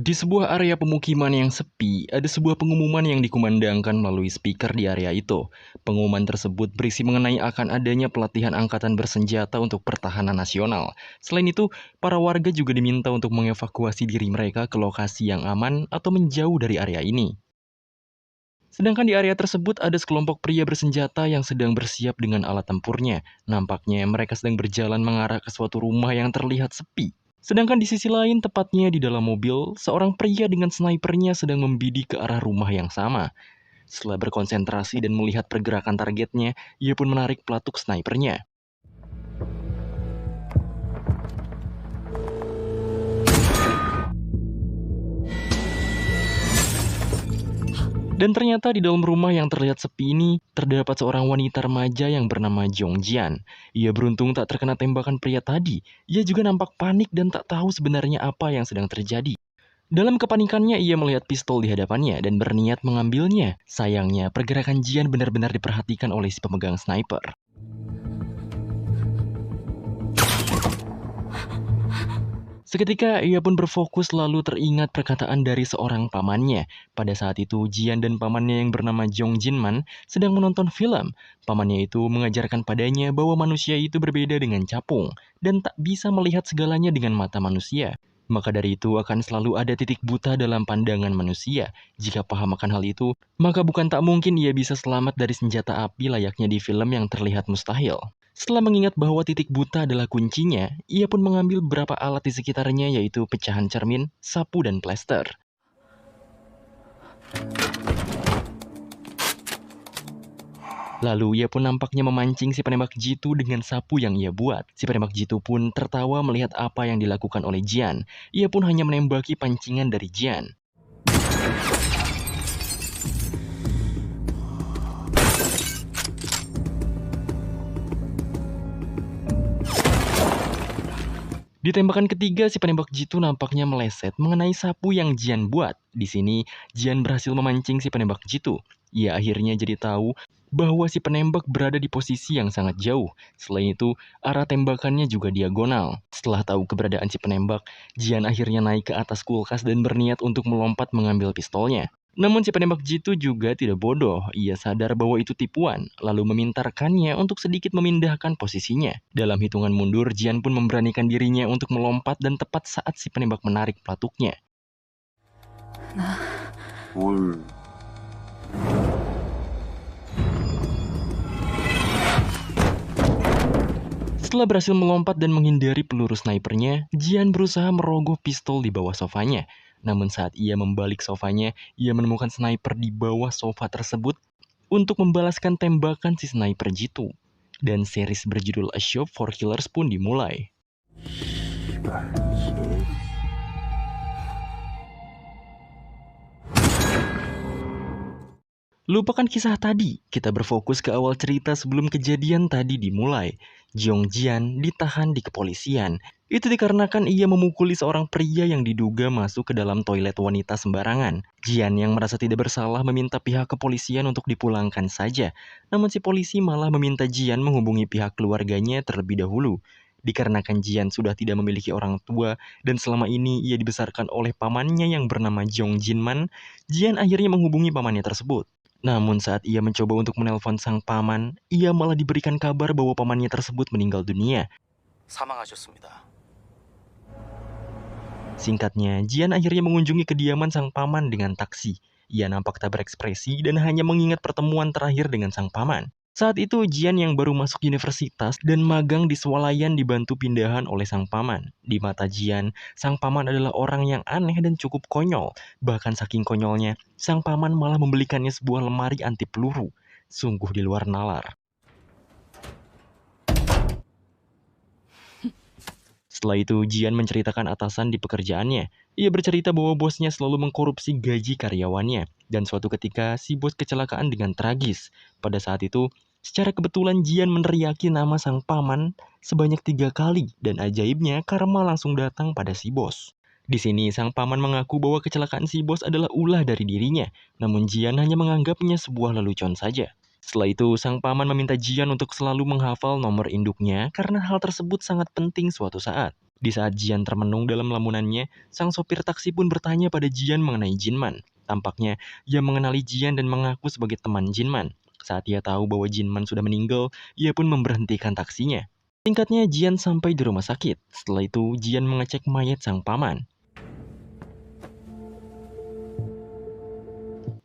Di sebuah area pemukiman yang sepi, ada sebuah pengumuman yang dikumandangkan melalui speaker di area itu. Pengumuman tersebut berisi mengenai akan adanya pelatihan angkatan bersenjata untuk pertahanan nasional. Selain itu, para warga juga diminta untuk mengevakuasi diri mereka ke lokasi yang aman atau menjauh dari area ini. Sedangkan di area tersebut ada sekelompok pria bersenjata yang sedang bersiap dengan alat tempurnya. Nampaknya mereka sedang berjalan mengarah ke suatu rumah yang terlihat sepi. Sedangkan di sisi lain, tepatnya di dalam mobil, seorang pria dengan snipernya sedang membidik ke arah rumah yang sama. Setelah berkonsentrasi dan melihat pergerakan targetnya, ia pun menarik pelatuk snipernya. Dan ternyata di dalam rumah yang terlihat sepi ini, terdapat seorang wanita remaja yang bernama Jong Jian. Ia beruntung tak terkena tembakan pria tadi. Ia juga nampak panik dan tak tahu sebenarnya apa yang sedang terjadi. Dalam kepanikannya, ia melihat pistol di hadapannya dan berniat mengambilnya. Sayangnya, pergerakan Jian benar-benar diperhatikan oleh si pemegang sniper. Seketika, ia pun berfokus lalu teringat perkataan dari seorang pamannya. Pada saat itu, Jian dan pamannya yang bernama Jong Jinman sedang menonton film. Pamannya itu mengajarkan padanya bahwa manusia itu berbeda dengan capung dan tak bisa melihat segalanya dengan mata manusia. Maka dari itu akan selalu ada titik buta dalam pandangan manusia. Jika paham akan hal itu, maka bukan tak mungkin ia bisa selamat dari senjata api layaknya di film yang terlihat mustahil. Setelah mengingat bahwa titik buta adalah kuncinya, ia pun mengambil beberapa alat di sekitarnya yaitu pecahan cermin, sapu, dan plester. Lalu ia pun nampaknya memancing si penembak jitu dengan sapu yang ia buat. Si penembak jitu pun tertawa melihat apa yang dilakukan oleh Jian. Ia pun hanya menembaki pancingan dari Jian. Di tembakan ketiga, si penembak jitu nampaknya meleset mengenai sapu yang Jian buat. Di sini, Jian berhasil memancing si penembak jitu. Ia akhirnya jadi tahu bahwa si penembak berada di posisi yang sangat jauh. Selain itu, arah tembakannya juga diagonal. Setelah tahu keberadaan si penembak, Jian akhirnya naik ke atas kulkas dan berniat untuk melompat mengambil pistolnya. Namun si penembak jitu juga tidak bodoh, ia sadar bahwa itu tipuan, lalu meminta rekannya untuk sedikit memindahkan posisinya. Dalam hitungan mundur, Jian pun memberanikan dirinya untuk melompat dan tepat saat si penembak menarik pelatuknya. Setelah berhasil melompat dan menghindari peluru snipernya, Jian berusaha merogoh pistol di bawah sofanya. Namun saat ia membalik sofanya, ia menemukan sniper di bawah sofa tersebut untuk membalaskan tembakan si sniper jitu. Dan series berjudul A Shop for Killers pun dimulai. Lupakan kisah tadi, kita berfokus ke awal cerita sebelum kejadian tadi dimulai. Jong Jian ditahan di kepolisian. Itu dikarenakan ia memukuli seorang pria yang diduga masuk ke dalam toilet wanita sembarangan. Jian yang merasa tidak bersalah meminta pihak kepolisian untuk dipulangkan saja. Namun si polisi malah meminta Jian menghubungi pihak keluarganya terlebih dahulu. Dikarenakan Jian sudah tidak memiliki orang tua dan selama ini ia dibesarkan oleh pamannya yang bernama Jong Jinman, Jian akhirnya menghubungi pamannya tersebut. Namun saat ia mencoba untuk menelpon sang paman, ia malah diberikan kabar bahwa pamannya tersebut meninggal dunia. 사망하셨습니다. Singkatnya, Jian akhirnya mengunjungi kediaman sang paman dengan taksi. Ia nampak tak berekspresi dan hanya mengingat pertemuan terakhir dengan sang paman. Saat itu, Jian yang baru masuk universitas dan magang di swalayan dibantu pindahan oleh sang paman. Di mata Jian, sang paman adalah orang yang aneh dan cukup konyol. Bahkan saking konyolnya, sang paman malah membelikannya sebuah lemari anti peluru. Sungguh di luar nalar. Setelah itu, Jian menceritakan atasan di pekerjaannya. Ia bercerita bahwa bosnya selalu mengkorupsi gaji karyawannya. Dan suatu ketika, si bos kecelakaan dengan tragis. Pada saat itu, secara kebetulan Jian meneriaki nama sang paman sebanyak 3 kali. Dan ajaibnya, karma langsung datang pada si bos. Di sini, sang paman mengaku bahwa kecelakaan si bos adalah ulah dari dirinya. Namun Jian hanya menganggapnya sebuah lelucon saja. Setelah itu, sang paman meminta Jian untuk selalu menghafal nomor induknya karena hal tersebut sangat penting suatu saat. Di saat Jian termenung dalam lamunannya, sang sopir taksi pun bertanya pada Jian mengenai Jinman. Tampaknya ia mengenali Jian dan mengaku sebagai teman Jinman. Saat ia tahu bahwa Jinman sudah meninggal, ia pun memberhentikan taksinya. Singkatnya, Jian sampai di rumah sakit. Setelah itu, Jian mengecek mayat sang paman.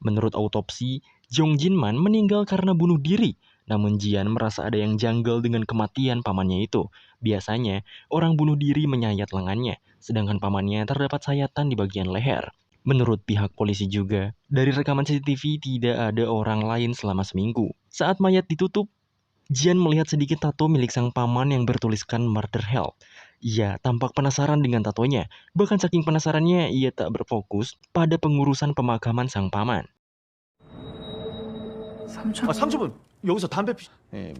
Menurut autopsi, Jong Jinman meninggal karena bunuh diri. Namun Jian merasa ada yang janggal dengan kematian pamannya itu. Biasanya, orang bunuh diri menyayat lengannya, sedangkan pamannya terdapat sayatan di bagian leher. Menurut pihak polisi juga, dari rekaman CCTV tidak ada orang lain selama seminggu. Saat mayat ditutup, Jian melihat sedikit tato milik sang paman yang bertuliskan Murder Hell. Ia tampak penasaran dengan tatonya, bahkan saking penasarannya ia tak berfokus pada pengurusan pemakaman sang paman. 삼촌은 여기서 담배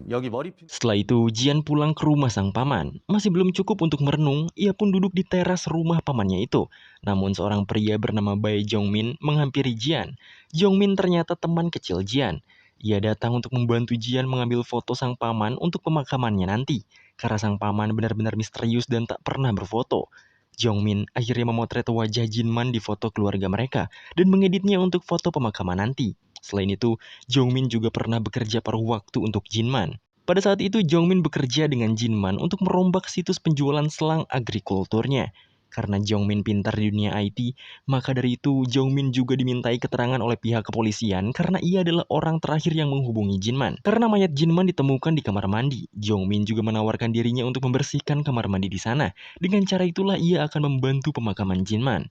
여기 머리 Setelah itu, Jian pulang ke rumah sang paman. Masih belum cukup untuk merenung, ia pun duduk di teras rumah pamannya itu. Namun seorang pria bernama Bai Jongmin menghampiri Jian. Jongmin ternyata teman kecil Jian. Ia datang untuk membantu Jian mengambil foto sang paman untuk pemakamannya nanti. Karena sang paman benar-benar misterius dan tak pernah berfoto. Jongmin akhirnya memotret wajah Jinman di foto keluarga mereka dan mengeditnya untuk foto pemakaman nanti. Selain itu, Jongmin juga pernah bekerja paruh waktu untuk Jinman. Pada saat itu, Jongmin bekerja dengan Jinman untuk merombak situs penjualan selang agrikulturnya. Karena Jongmin pintar di dunia IT, maka dari itu Jongmin juga dimintai keterangan oleh pihak kepolisian karena ia adalah orang terakhir yang menghubungi Jinman. Karena mayat Jinman ditemukan di kamar mandi, Jongmin juga menawarkan dirinya untuk membersihkan kamar mandi di sana. Dengan cara itulah ia akan membantu pemakaman Jinman.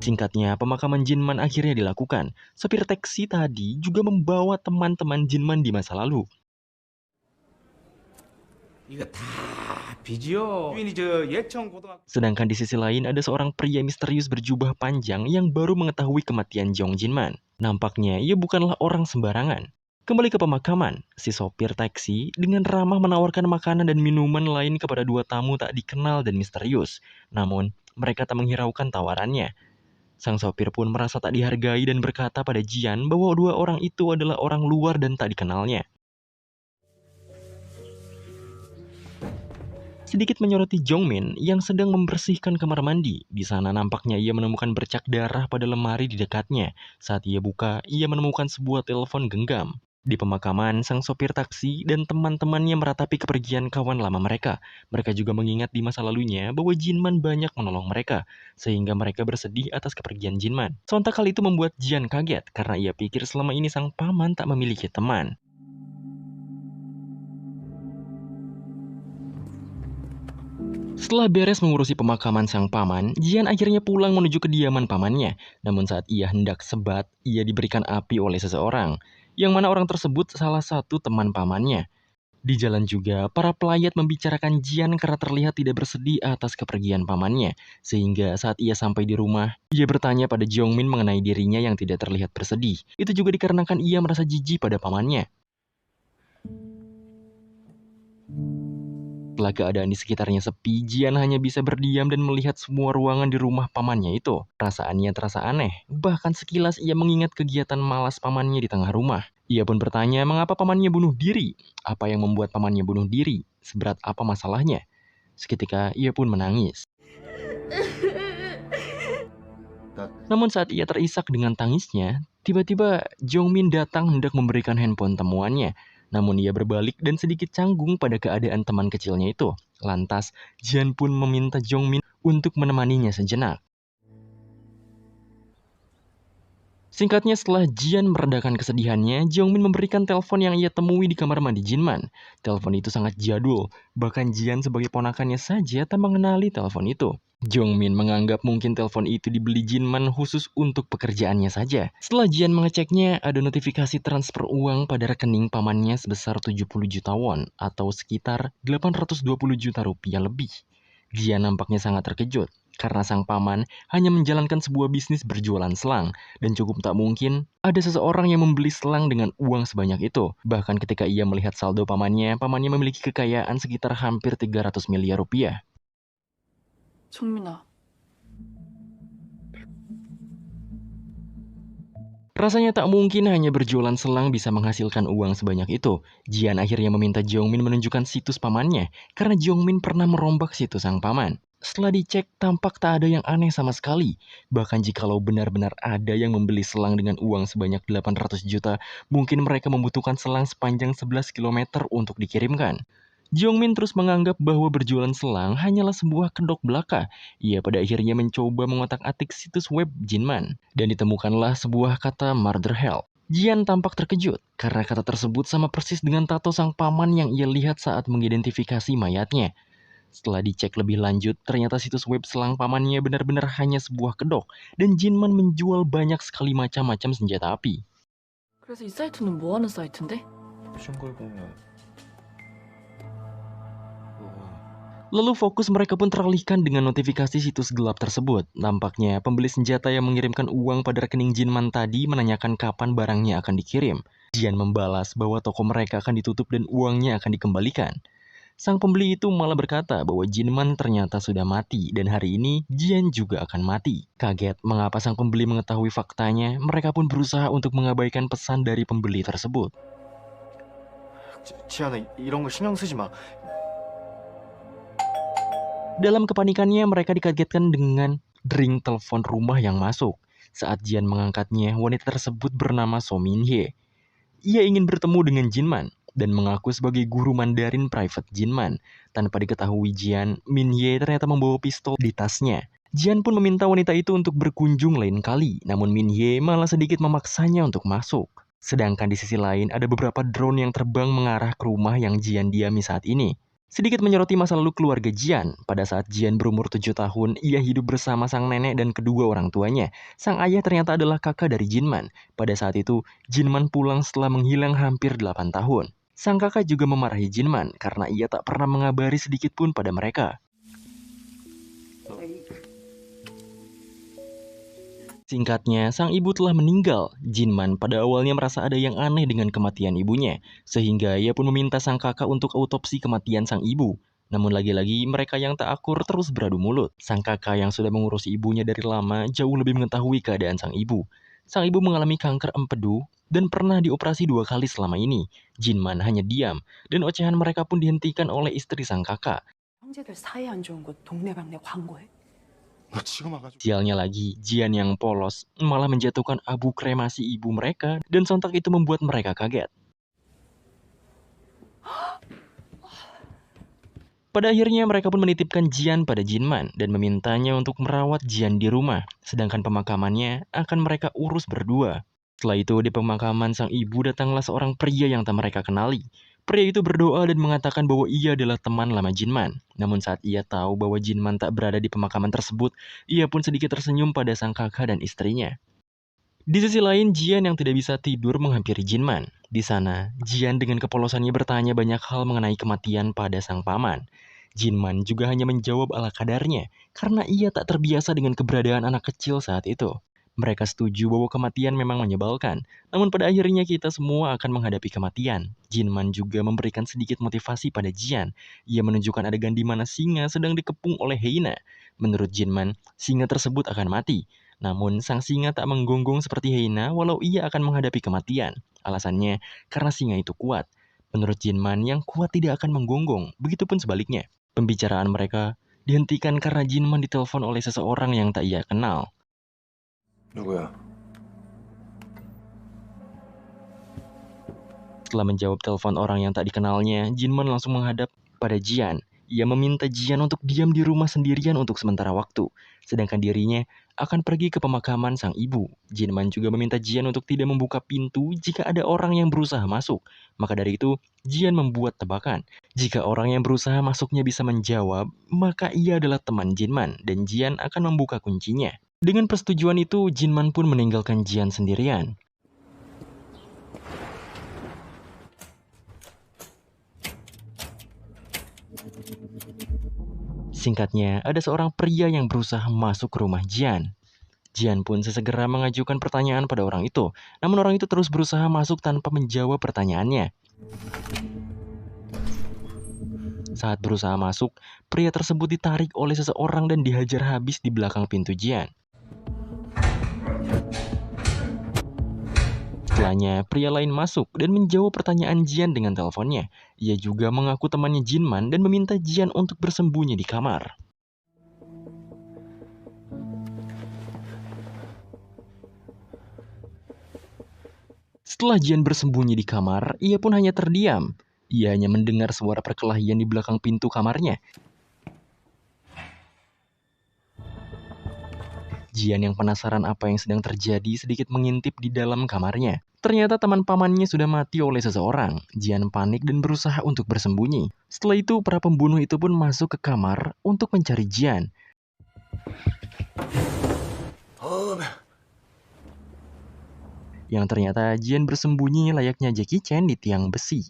Singkatnya, pemakaman Jinman akhirnya dilakukan. Sopir taksi tadi juga membawa teman-teman Jinman di masa lalu. 이거 다 빚이요. 주인이 저 예천 고등학교 Sedangkan di sisi lain ada seorang pria misterius berjubah panjang yang baru mengetahui kematian Jong Jinman. Nampaknya ia bukanlah orang sembarangan. Kembali ke pemakaman, si sopir taksi dengan ramah menawarkan makanan dan minuman lain kepada dua tamu tak dikenal dan misterius. Namun, mereka tak menghiraukan tawarannya. Sang sopir pun merasa tak dihargai dan berkata pada Jian bahwa dua orang itu adalah orang luar dan tak dikenalnya. Sedikit menyoroti Jongmin yang sedang membersihkan kamar mandi. Di sana nampaknya ia menemukan bercak darah pada lemari di dekatnya. Saat ia buka, ia menemukan sebuah telepon genggam. Di pemakaman, sang sopir taksi dan teman-temannya meratapi kepergian kawan lama mereka. Mereka juga mengingat di masa lalunya bahwa Jinman banyak menolong mereka, sehingga mereka bersedih atas kepergian Jinman. Sontak hal itu membuat Jian kaget, karena ia pikir selama ini sang paman tak memiliki teman. Setelah beres mengurusi pemakaman sang paman, Jian akhirnya pulang menuju kediaman pamannya. Namun saat ia hendak sebat, ia diberikan api oleh seseorang, yang mana orang tersebut salah satu teman pamannya. Di jalan juga, para pelayat membicarakan Jian karena terlihat tidak bersedih atas kepergian pamannya. Sehingga saat ia sampai di rumah, ia bertanya pada Jongmin mengenai dirinya yang tidak terlihat bersedih. Itu juga dikarenakan ia merasa jijik pada pamannya. Setelah keadaan di sekitarnya sepi, Jian hanya bisa berdiam dan melihat semua ruangan di rumah pamannya itu. Perasaannya terasa aneh, bahkan sekilas ia mengingat kegiatan malas pamannya di tengah rumah. Ia pun bertanya mengapa pamannya bunuh diri. Apa yang membuat pamannya bunuh diri? Seberat apa masalahnya? Seketika ia pun menangis. Namun saat ia terisak dengan tangisnya, tiba-tiba Jongmin datang hendak memberikan handphone temuannya. Namun ia berbalik dan sedikit canggung pada keadaan teman kecilnya itu. Lantas, Jian pun meminta Jongmin untuk menemaninya sejenak. Singkatnya setelah Jian meredakan kesedihannya, Jongmin memberikan telepon yang ia temui di kamar mandi Jinman. Telepon itu sangat jadul, bahkan Jian sebagai ponakannya saja tak mengenali telepon itu. Jongmin menganggap mungkin telepon itu dibeli Jinman khusus untuk pekerjaannya saja. Setelah Jian mengeceknya, ada notifikasi transfer uang pada rekening pamannya sebesar 70 juta won atau sekitar 820 juta rupiah lebih. Jian nampaknya sangat terkejut karena sang paman hanya menjalankan sebuah bisnis berjualan selang dan cukup tak mungkin ada seseorang yang membeli selang dengan uang sebanyak itu. Bahkan ketika ia melihat saldo pamannya memiliki kekayaan sekitar hampir 300 miliar rupiah. 정민아, Rasanya tak mungkin hanya berjualan selang bisa menghasilkan uang sebanyak itu. Jian akhirnya meminta Jeongmin menunjukkan situs pamannya, karena Jeongmin pernah merombak situs sang paman. Setelah dicek, tampak tak ada yang aneh sama sekali. Bahkan jikalau benar-benar ada yang membeli selang dengan uang sebanyak 800 juta, mungkin mereka membutuhkan selang sepanjang 11 kilometer untuk dikirimkan. Jeongmin terus menganggap bahwa berjualan selang hanyalah sebuah kedok belaka. Ia pada akhirnya mencoba mengotak-atik situs web Jinman, dan ditemukanlah sebuah kata Murder Hell. Jian tampak terkejut, karena kata tersebut sama persis dengan tato sang paman yang ia lihat saat mengidentifikasi mayatnya. Setelah dicek lebih lanjut, ternyata situs web selang pamannya benar-benar hanya sebuah kedok, dan Jinman menjual banyak sekali macam-macam senjata api. 그래서 이 사이트는 뭐 하는 사이트인데? 보신 걸 보면 Lalu fokus mereka pun teralihkan dengan notifikasi situs gelap tersebut. Nampaknya pembeli senjata yang mengirimkan uang pada rekening Jinman tadi menanyakan kapan barangnya akan dikirim. Jian membalas bahwa toko mereka akan ditutup dan uangnya akan dikembalikan. Sang pembeli itu malah berkata bahwa Jinman ternyata sudah mati dan hari ini Jian juga akan mati. Kaget mengapa sang pembeli mengetahui faktanya, mereka pun berusaha untuk mengabaikan pesan dari pembeli tersebut. 지안아 이런 거 신경 쓰지 마. Dalam kepanikannya, mereka dikagetkan dengan ring telepon rumah yang masuk. Saat Jian mengangkatnya, wanita tersebut bernama So Min-hye. Ia ingin bertemu dengan Jinman dan mengaku sebagai guru Mandarin private Jinman. Tanpa diketahui Jian, Min-hye ternyata membawa pistol di tasnya. Jian pun meminta wanita itu untuk berkunjung lain kali, namun Min-hye malah sedikit memaksanya untuk masuk. Sedangkan di sisi lain, ada beberapa drone yang terbang mengarah ke rumah yang Jian diami saat ini. Sedikit menyoroti masa lalu keluarga Jian. Pada saat Jian berumur 7 tahun, ia hidup bersama sang nenek dan kedua orang tuanya. Sang ayah ternyata adalah kakak dari Jinman. Pada saat itu, Jinman pulang setelah menghilang hampir 8 tahun. Sang kakak juga memarahi Jinman karena ia tak pernah mengabari sedikit pun pada mereka. Singkatnya, sang ibu telah meninggal. Jinman pada awalnya merasa ada yang aneh dengan kematian ibunya, sehingga ia pun meminta sang kakak untuk autopsi kematian sang ibu. Namun lagi-lagi mereka yang tak akur terus beradu mulut. Sang kakak yang sudah mengurusi ibunya dari lama jauh lebih mengetahui keadaan sang ibu. Sang ibu mengalami kanker empedu dan pernah dioperasi 2 kali selama ini. Jinman hanya diam, dan ocehan mereka pun dihentikan oleh istri sang kakak. 형제들 사이 안 좋은 거 동네방네 광고해? 너 지금 와가지고 Sialnya lagi, Jian yang polos malah menjatuhkan abu kremasi ibu mereka dan sontak itu membuat mereka kaget. Pada akhirnya mereka pun menitipkan Jian pada Jinman dan memintanya untuk merawat Jian di rumah, sedangkan pemakamannya akan mereka urus berdua. Setelah itu di pemakaman sang ibu datanglah seorang pria yang tak mereka kenali. Pria itu berdoa dan mengatakan bahwa ia adalah teman lama Jinman. Namun saat ia tahu bahwa Jinman tak berada di pemakaman tersebut, ia pun sedikit tersenyum pada sang kakak dan istrinya. Di sisi lain, Jian yang tidak bisa tidur menghampiri Jinman. Di sana, Jian dengan kepolosannya bertanya banyak hal mengenai kematian pada sang paman. Jinman juga hanya menjawab ala kadarnya, karena ia tak terbiasa dengan keberadaan anak kecil saat itu. Mereka setuju bahwa kematian memang menyebalkan, namun pada akhirnya kita semua akan menghadapi kematian. Jinman juga memberikan sedikit motivasi pada Jian. Ia menunjukkan adegan di mana singa sedang dikepung oleh hyena. Menurut Jinman, singa tersebut akan mati. Namun, sang singa tak menggonggong seperti hyena walau ia akan menghadapi kematian. Alasannya, karena singa itu kuat. Menurut Jinman, yang kuat tidak akan menggonggong, begitupun sebaliknya. Pembicaraan mereka dihentikan karena Jinman ditelepon oleh seseorang yang tak ia kenal. 누구야? Setelah menjawab telepon orang yang tak dikenalnya, Jinman langsung menghadap pada Jian. Ia meminta Jian untuk diam di rumah sendirian untuk sementara waktu, sedangkan dirinya akan pergi ke pemakaman sang ibu. Jinman juga meminta Jian untuk tidak membuka pintu jika ada orang yang berusaha masuk. Maka dari itu, Jian membuat tebakan. Jika orang yang berusaha masuknya bisa menjawab, maka ia adalah teman Jinman, dan Jian akan membuka kuncinya. Dengan persetujuan itu, Jinman pun meninggalkan Jian sendirian. Singkatnya, ada seorang pria yang berusaha masuk ke rumah Jian. Jian pun sesegera mengajukan pertanyaan pada orang itu, namun orang itu terus berusaha masuk tanpa menjawab pertanyaannya. Saat berusaha masuk, pria tersebut ditarik oleh seseorang dan dihajar habis di belakang pintu Jian. Setelahnya, pria lain masuk dan menjawab pertanyaan Jian dengan teleponnya. Ia juga mengaku temannya Jinman dan meminta Jian untuk bersembunyi di kamar. Setelah Jian bersembunyi di kamar, ia pun hanya terdiam. Ia hanya mendengar suara perkelahian di belakang pintu kamarnya. Jian yang penasaran apa yang sedang terjadi sedikit mengintip di dalam kamarnya. Ternyata teman pamannya sudah mati oleh seseorang. Jian panik dan berusaha untuk bersembunyi. Setelah itu, para pembunuh itu pun masuk ke kamar untuk mencari Jian. Yang ternyata Jian bersembunyi layaknya Jackie Chan di tiang besi.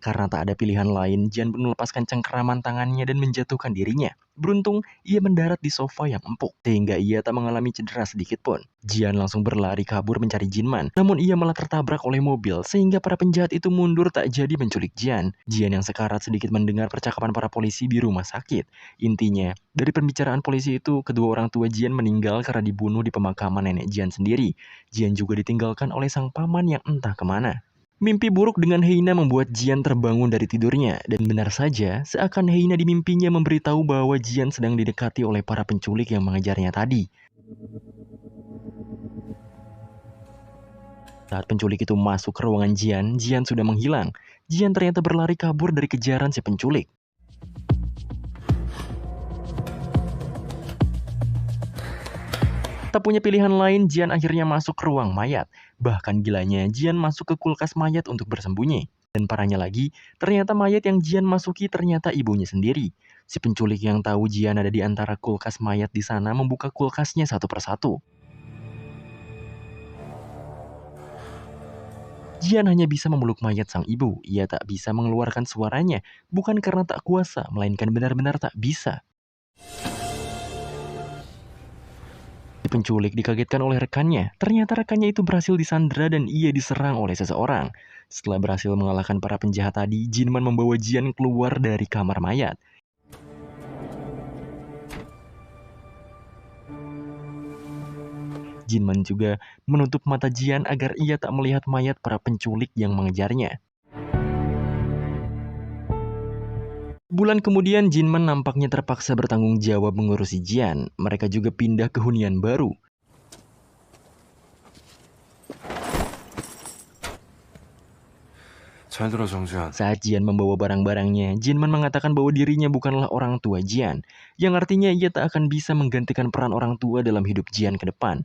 Karena tak ada pilihan lain, Jian pun melepaskan cengkeraman tangannya dan menjatuhkan dirinya. Beruntung, ia mendarat di sofa yang empuk, sehingga ia tak mengalami cedera sedikit pun. Jian langsung berlari kabur mencari Jinman, namun ia malah tertabrak oleh mobil, sehingga para penjahat itu mundur tak jadi menculik Jian. Jian yang sekarat sedikit mendengar percakapan para polisi di rumah sakit. Intinya, dari pembicaraan polisi itu, kedua orang tua Jian meninggal karena dibunuh di pemakaman nenek Jian sendiri. Jian juga ditinggalkan oleh sang paman yang entah kemana. Mimpi buruk dengan Heina membuat Jian terbangun dari tidurnya, dan benar saja, seakan Heina di mimpinya memberitahu bahwa Jian sedang didekati oleh para penculik yang mengejarnya tadi. Saat penculik itu masuk ke ruangan Jian, Jian sudah menghilang. Jian ternyata berlari kabur dari kejaran si penculik. Tak punya pilihan lain, Jian akhirnya masuk ke ruang mayat. Bahkan gilanya, Jian masuk ke kulkas mayat untuk bersembunyi. Dan parahnya lagi, ternyata mayat yang Jian masuki ternyata ibunya sendiri. Si penculik yang tahu Jian ada di antara kulkas mayat di sana membuka kulkasnya satu persatu. Jian hanya bisa memeluk mayat sang ibu. Ia tak bisa mengeluarkan suaranya, bukan karena tak kuasa, melainkan benar-benar tak bisa. Penculik dikagetkan oleh rekannya. Ternyata rekannya itu berhasil disandra dan ia diserang oleh seseorang. Setelah berhasil mengalahkan para penjahat tadi, Jinman membawa Jian keluar dari kamar mayat. Jinman juga menutup mata Jian agar ia tak melihat mayat para penculik yang mengejarnya. Bulan kemudian, Jinman nampaknya terpaksa bertanggung jawab mengurusi Jian. Mereka juga pindah ke hunian baru. 잘 들어, 정주현. Saat Jian membawa barang-barangnya, Jinman mengatakan bahwa dirinya bukanlah orang tua Jian, yang artinya ia tak akan bisa menggantikan peran orang tua dalam hidup Jian ke depan.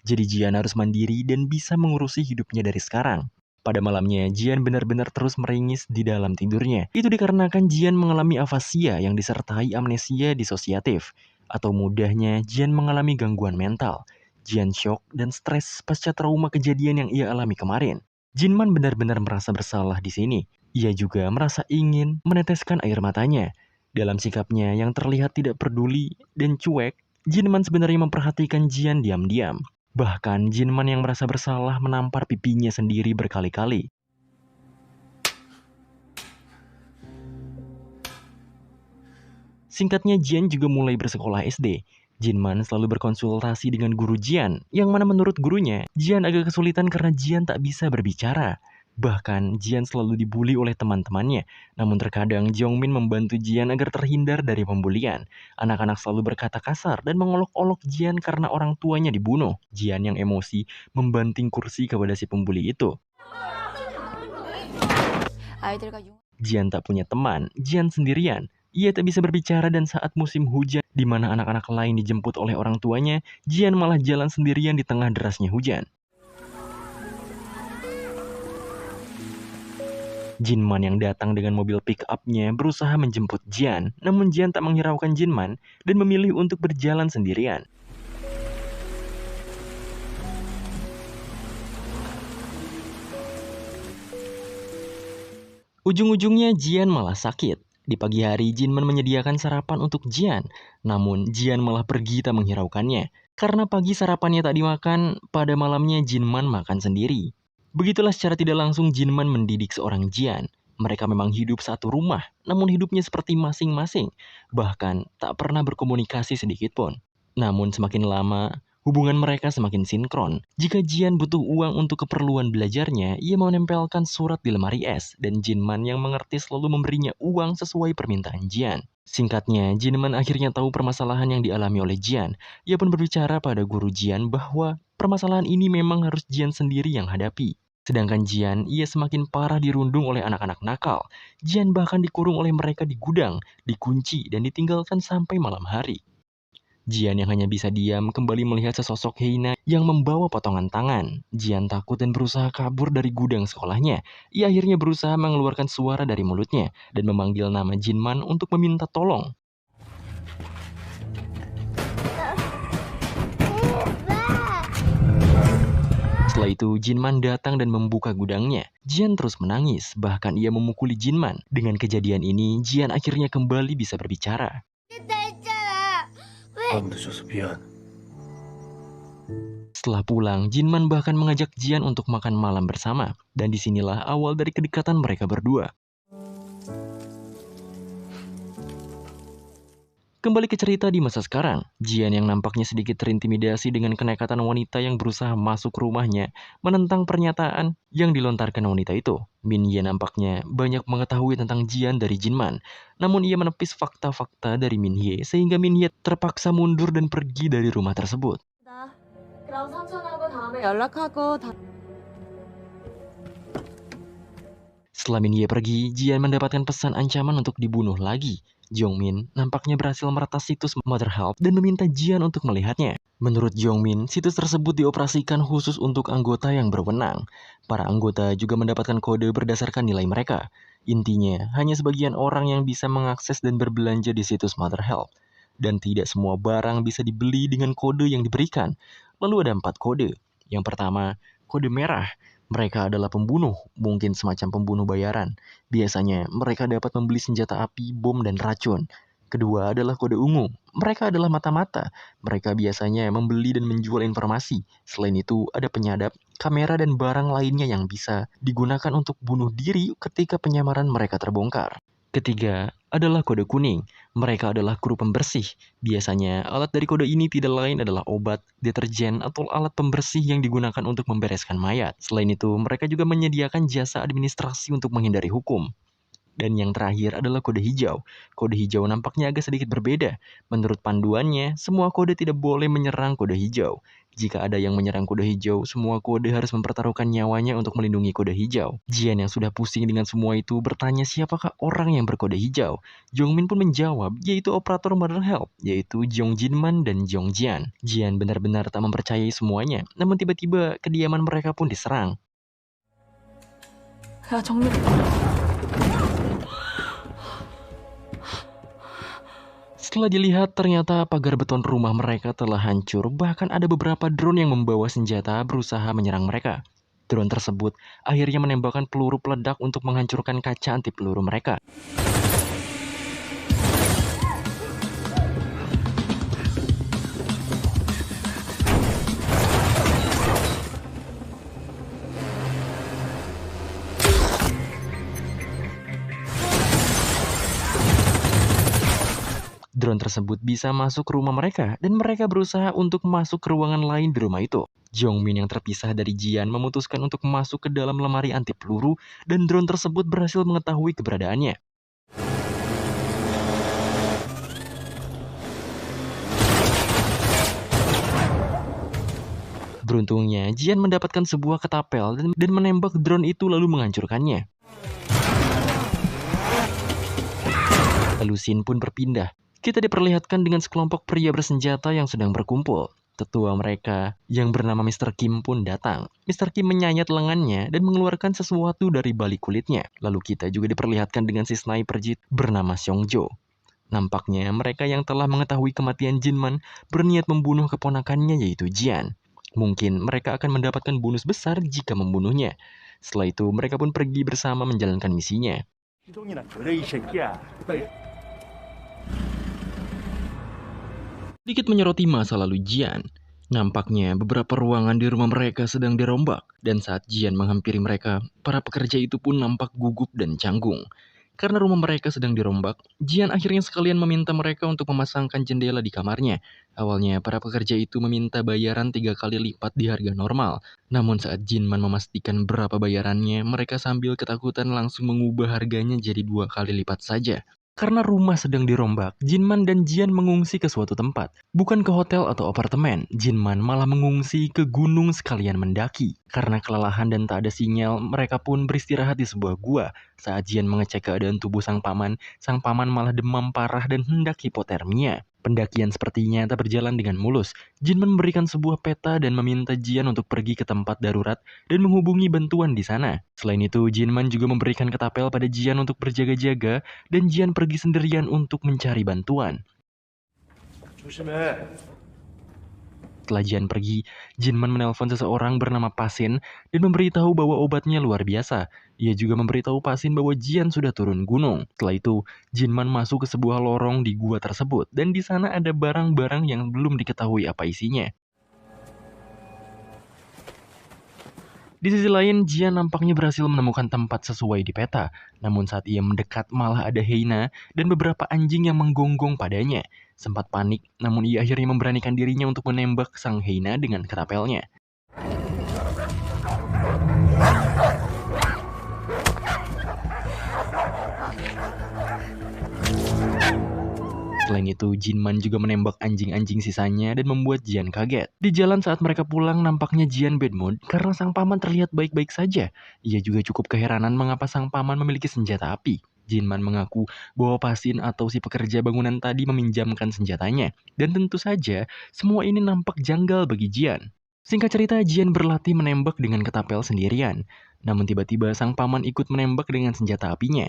Jadi Jian harus mandiri dan bisa mengurusi hidupnya dari sekarang. Pada malamnya, Jian benar-benar terus meringis di dalam tidurnya. Itu dikarenakan Jian mengalami afasia yang disertai amnesia disosiatif. Atau mudahnya, Jian mengalami gangguan mental. Jian shock dan stres pasca trauma kejadian yang ia alami kemarin. Jinman benar-benar merasa bersalah di sini. Ia juga merasa ingin meneteskan air matanya. Dalam sikapnya yang terlihat tidak peduli dan cuek, Jinman sebenarnya memperhatikan Jian diam-diam. Bahkan Jinman yang merasa bersalah menampar pipinya sendiri berkali-kali. Singkatnya, Jian juga mulai bersekolah SD. Jinman selalu berkonsultasi dengan guru Jian, yang mana menurut gurunya, Jian agak kesulitan karena Jian tak bisa berbicara. Bahkan, Jian selalu dibully oleh teman-temannya. Namun terkadang, Jongmin membantu Jian agar terhindar dari pembulian. Anak-anak selalu berkata kasar dan mengolok-olok Jian karena orang tuanya dibunuh. Jian yang emosi membanting kursi kepada si pembuli itu. Jian tak punya teman, Jian sendirian. Ia tak bisa berbicara dan saat musim hujan di mana anak-anak lain dijemput oleh orang tuanya, Jian malah jalan sendirian di tengah derasnya hujan. Jinman yang datang dengan mobil pick-up-nya berusaha menjemput Jian, namun Jian tak menghiraukan Jinman dan memilih untuk berjalan sendirian. Ujung-ujungnya Jian malah sakit. Di pagi hari, Jinman menyediakan sarapan untuk Jian, namun Jian malah pergi tak menghiraukannya. Karena pagi sarapannya tak dimakan, pada malamnya Jinman makan sendiri. Begitulah secara tidak langsung Jinman mendidik seorang Jian. Mereka memang hidup satu rumah, namun hidupnya seperti masing-masing. Bahkan tak pernah berkomunikasi sedikit pun. Namun semakin lama, Hubungan mereka semakin sinkron. Jika Jian butuh uang untuk keperluan belajarnya, ia menempelkan surat di lemari es, dan Jinman yang mengerti selalu memberinya uang sesuai permintaan Jian. Singkatnya, Jinman akhirnya tahu permasalahan yang dialami oleh Jian. Ia pun berbicara pada guru Jian bahwa permasalahan ini memang harus Jian sendiri yang hadapi. Sedangkan Jian, ia semakin parah dirundung oleh anak-anak nakal. Jian bahkan dikurung oleh mereka di gudang, dikunci, dan ditinggalkan sampai malam hari. Jian yang hanya bisa diam kembali melihat sesosok Heina yang membawa potongan tangan. Jian takut dan berusaha kabur dari gudang sekolahnya. Ia akhirnya berusaha mengeluarkan suara dari mulutnya dan memanggil nama Jinman untuk meminta tolong. Setelah itu, Jinman datang dan membuka gudangnya. Jian terus menangis, bahkan ia memukuli Jinman. Dengan kejadian ini, Jian akhirnya kembali bisa berbicara. 밤 늦어서 미안. Setelah pulang, Jinman bahkan mengajak Jian untuk makan malam bersama. Dan disinilah awal dari kedekatan mereka berdua. Kembali ke cerita di masa sekarang, Jian yang nampaknya sedikit terintimidasi dengan kenekatan wanita yang berusaha masuk rumahnya menentang pernyataan yang dilontarkan wanita itu. Min Ye nampaknya banyak mengetahui tentang Jian dari Jinman, namun ia menepis fakta-fakta dari Min Ye sehingga Min Ye terpaksa mundur dan pergi dari rumah tersebut. 그럼 삼촌하고 다음에 연락하고 Setelah Min Ye pergi, Jian mendapatkan pesan ancaman untuk dibunuh lagi. Jongmin nampaknya berhasil meretas situs Mother Help dan meminta Jian untuk melihatnya. Menurut Jongmin, situs tersebut dioperasikan khusus untuk anggota yang berwenang. Para anggota juga mendapatkan kode berdasarkan nilai mereka. Intinya, hanya sebagian orang yang bisa mengakses dan berbelanja di situs Mother Help. Dan tidak semua barang bisa dibeli dengan kode yang diberikan. Lalu ada 4 kode. Yang pertama, kode merah. Mereka adalah pembunuh, mungkin semacam pembunuh bayaran. Biasanya, mereka dapat membeli senjata api, bom, dan racun. Kedua adalah kode ungu. Mereka adalah mata-mata. Mereka biasanya membeli dan menjual informasi. Selain itu, ada penyadap, kamera, dan barang lainnya yang bisa digunakan untuk bunuh diri ketika penyamaran mereka terbongkar. Ketiga adalah kode kuning. Mereka adalah kru pembersih. Biasanya, alat dari kode ini tidak lain adalah obat, deterjen, atau alat pembersih yang digunakan untuk membereskan mayat. Selain itu, mereka juga menyediakan jasa administrasi untuk menghindari hukum. Dan yang terakhir adalah kode hijau. Kode hijau nampaknya agak sedikit berbeda. Menurut panduannya, semua kode tidak boleh menyerang kode hijau. Jika ada yang menyerang kode hijau, semua kode harus mempertaruhkan nyawanya untuk melindungi kode hijau. Jian yang sudah pusing dengan semua itu bertanya siapakah orang yang berkode hijau. Jongmin pun menjawab, yaitu operator Mother Help, yaitu Jong Jinman dan Jong Jian. Jian benar-benar tak mempercayai semuanya, namun tiba-tiba kediaman mereka pun diserang. 야 정민 Setelah dilihat, ternyata pagar beton rumah mereka telah hancur, bahkan ada beberapa drone yang membawa senjata berusaha menyerang mereka. Drone tersebut akhirnya menembakkan peluru peledak untuk menghancurkan kaca anti peluru mereka. Drone tersebut bisa masuk ke rumah mereka dan mereka berusaha untuk masuk ke ruangan lain di rumah itu. Jongmin yang terpisah dari Jian memutuskan untuk masuk ke dalam lemari anti peluru dan drone tersebut berhasil mengetahui keberadaannya. Beruntungnya, Jian mendapatkan sebuah ketapel dan menembak drone itu lalu menghancurkannya. Lalu scene pun berpindah. Kita diperlihatkan dengan sekelompok pria bersenjata yang sedang berkumpul. Tetua mereka yang bernama Mr. Kim pun datang. Mr. Kim menyayat lengannya dan mengeluarkan sesuatu dari balik kulitnya. Lalu kita juga diperlihatkan dengan si sniper Jit bernama Seongjo. Nampaknya mereka yang telah mengetahui kematian Jinman berniat membunuh keponakannya yaitu Jian. Mungkin mereka akan mendapatkan bonus besar jika membunuhnya. Setelah itu mereka pun pergi bersama menjalankan misinya. Sedikit menyoroti masa lalu Jian. Nampaknya beberapa ruangan di rumah mereka sedang dirombak. Dan saat Jian menghampiri mereka, para pekerja itu pun nampak gugup dan canggung. Karena rumah mereka sedang dirombak, Jian akhirnya sekalian meminta mereka untuk memasangkan jendela di kamarnya. Awalnya, para pekerja itu meminta bayaran 3 kali lipat di harga normal. Namun saat Jinman memastikan berapa bayarannya, mereka sambil ketakutan langsung mengubah harganya jadi 2 kali lipat saja. Karena rumah sedang dirombak, Jinman dan Jian mengungsi ke suatu tempat. Bukan ke hotel atau apartemen, Jinman malah mengungsi ke gunung sekalian mendaki. Karena kelelahan dan tak ada sinyal, mereka pun beristirahat di sebuah gua. Saat Jian mengecek keadaan tubuh sang paman malah demam parah dan hendak hipotermia. Pendakian sepertinya tak berjalan dengan mulus. Jinman memberikan sebuah peta dan meminta Jian untuk pergi ke tempat darurat dan menghubungi bantuan di sana. Selain itu, Jinman juga memberikan ketapel pada Jian untuk berjaga-jaga dan Jian pergi sendirian untuk mencari bantuan. 조심해. Setelah Jian pergi, Jinman menelpon seseorang bernama Pasin dan memberitahu bahwa obatnya luar biasa. Ia juga memberitahu Pasin bahwa Jian sudah turun gunung. Setelah itu, Jinman masuk ke sebuah lorong di gua tersebut dan di sana ada barang-barang yang belum diketahui apa isinya. Di sisi lain, Jian nampaknya berhasil menemukan tempat sesuai di peta. Namun saat ia mendekat malah ada hyena dan beberapa anjing yang menggonggong padanya. Sempat panik, namun ia akhirnya memberanikan dirinya untuk menembak sang hyena dengan ketapelnya. Selain itu, Jinman juga menembak anjing-anjing sisanya dan membuat Jian kaget. Di jalan saat mereka pulang, nampaknya Jian bad mood karena sang paman terlihat baik-baik saja. Ia juga cukup keheranan mengapa sang paman memiliki senjata api. Jinman mengaku bahwa Pasin atau si pekerja bangunan tadi meminjamkan senjatanya. Dan tentu saja, semua ini nampak janggal bagi Jian. Singkat cerita, Jian berlatih menembak dengan ketapel sendirian. Namun tiba-tiba sang paman ikut menembak dengan senjata apinya.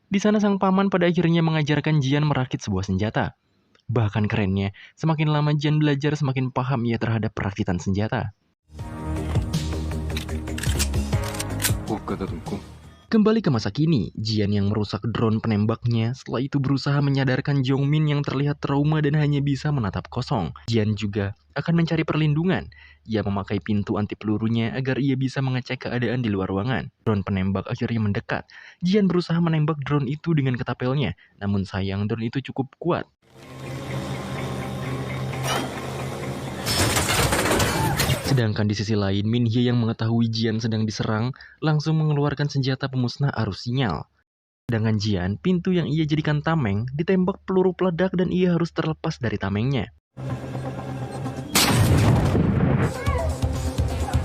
Di sana sang paman pada akhirnya mengajarkan Jian merakit sebuah senjata. Bahkan kerennya, semakin lama Jian belajar semakin paham ia terhadap perakitan senjata. Kembali ke masa kini, Jian yang merusak drone penembaknya setelah itu berusaha menyadarkan Jongmin yang terlihat trauma dan hanya bisa menatap kosong. Jian juga akan mencari perlindungan. Ia memakai pintu anti pelurunya agar ia bisa mengecek keadaan di luar ruangan. Drone penembak akhirnya mendekat. Jian berusaha menembak drone itu dengan ketapelnya, namun sayang drone itu cukup kuat. Sedangkan di sisi lain, Min Hye yang mengetahui Jian sedang diserang, langsung mengeluarkan senjata pemusnah arus sinyal. Sedangkan Jian, pintu yang ia jadikan tameng, ditembak peluru peledak dan ia harus terlepas dari tamengnya.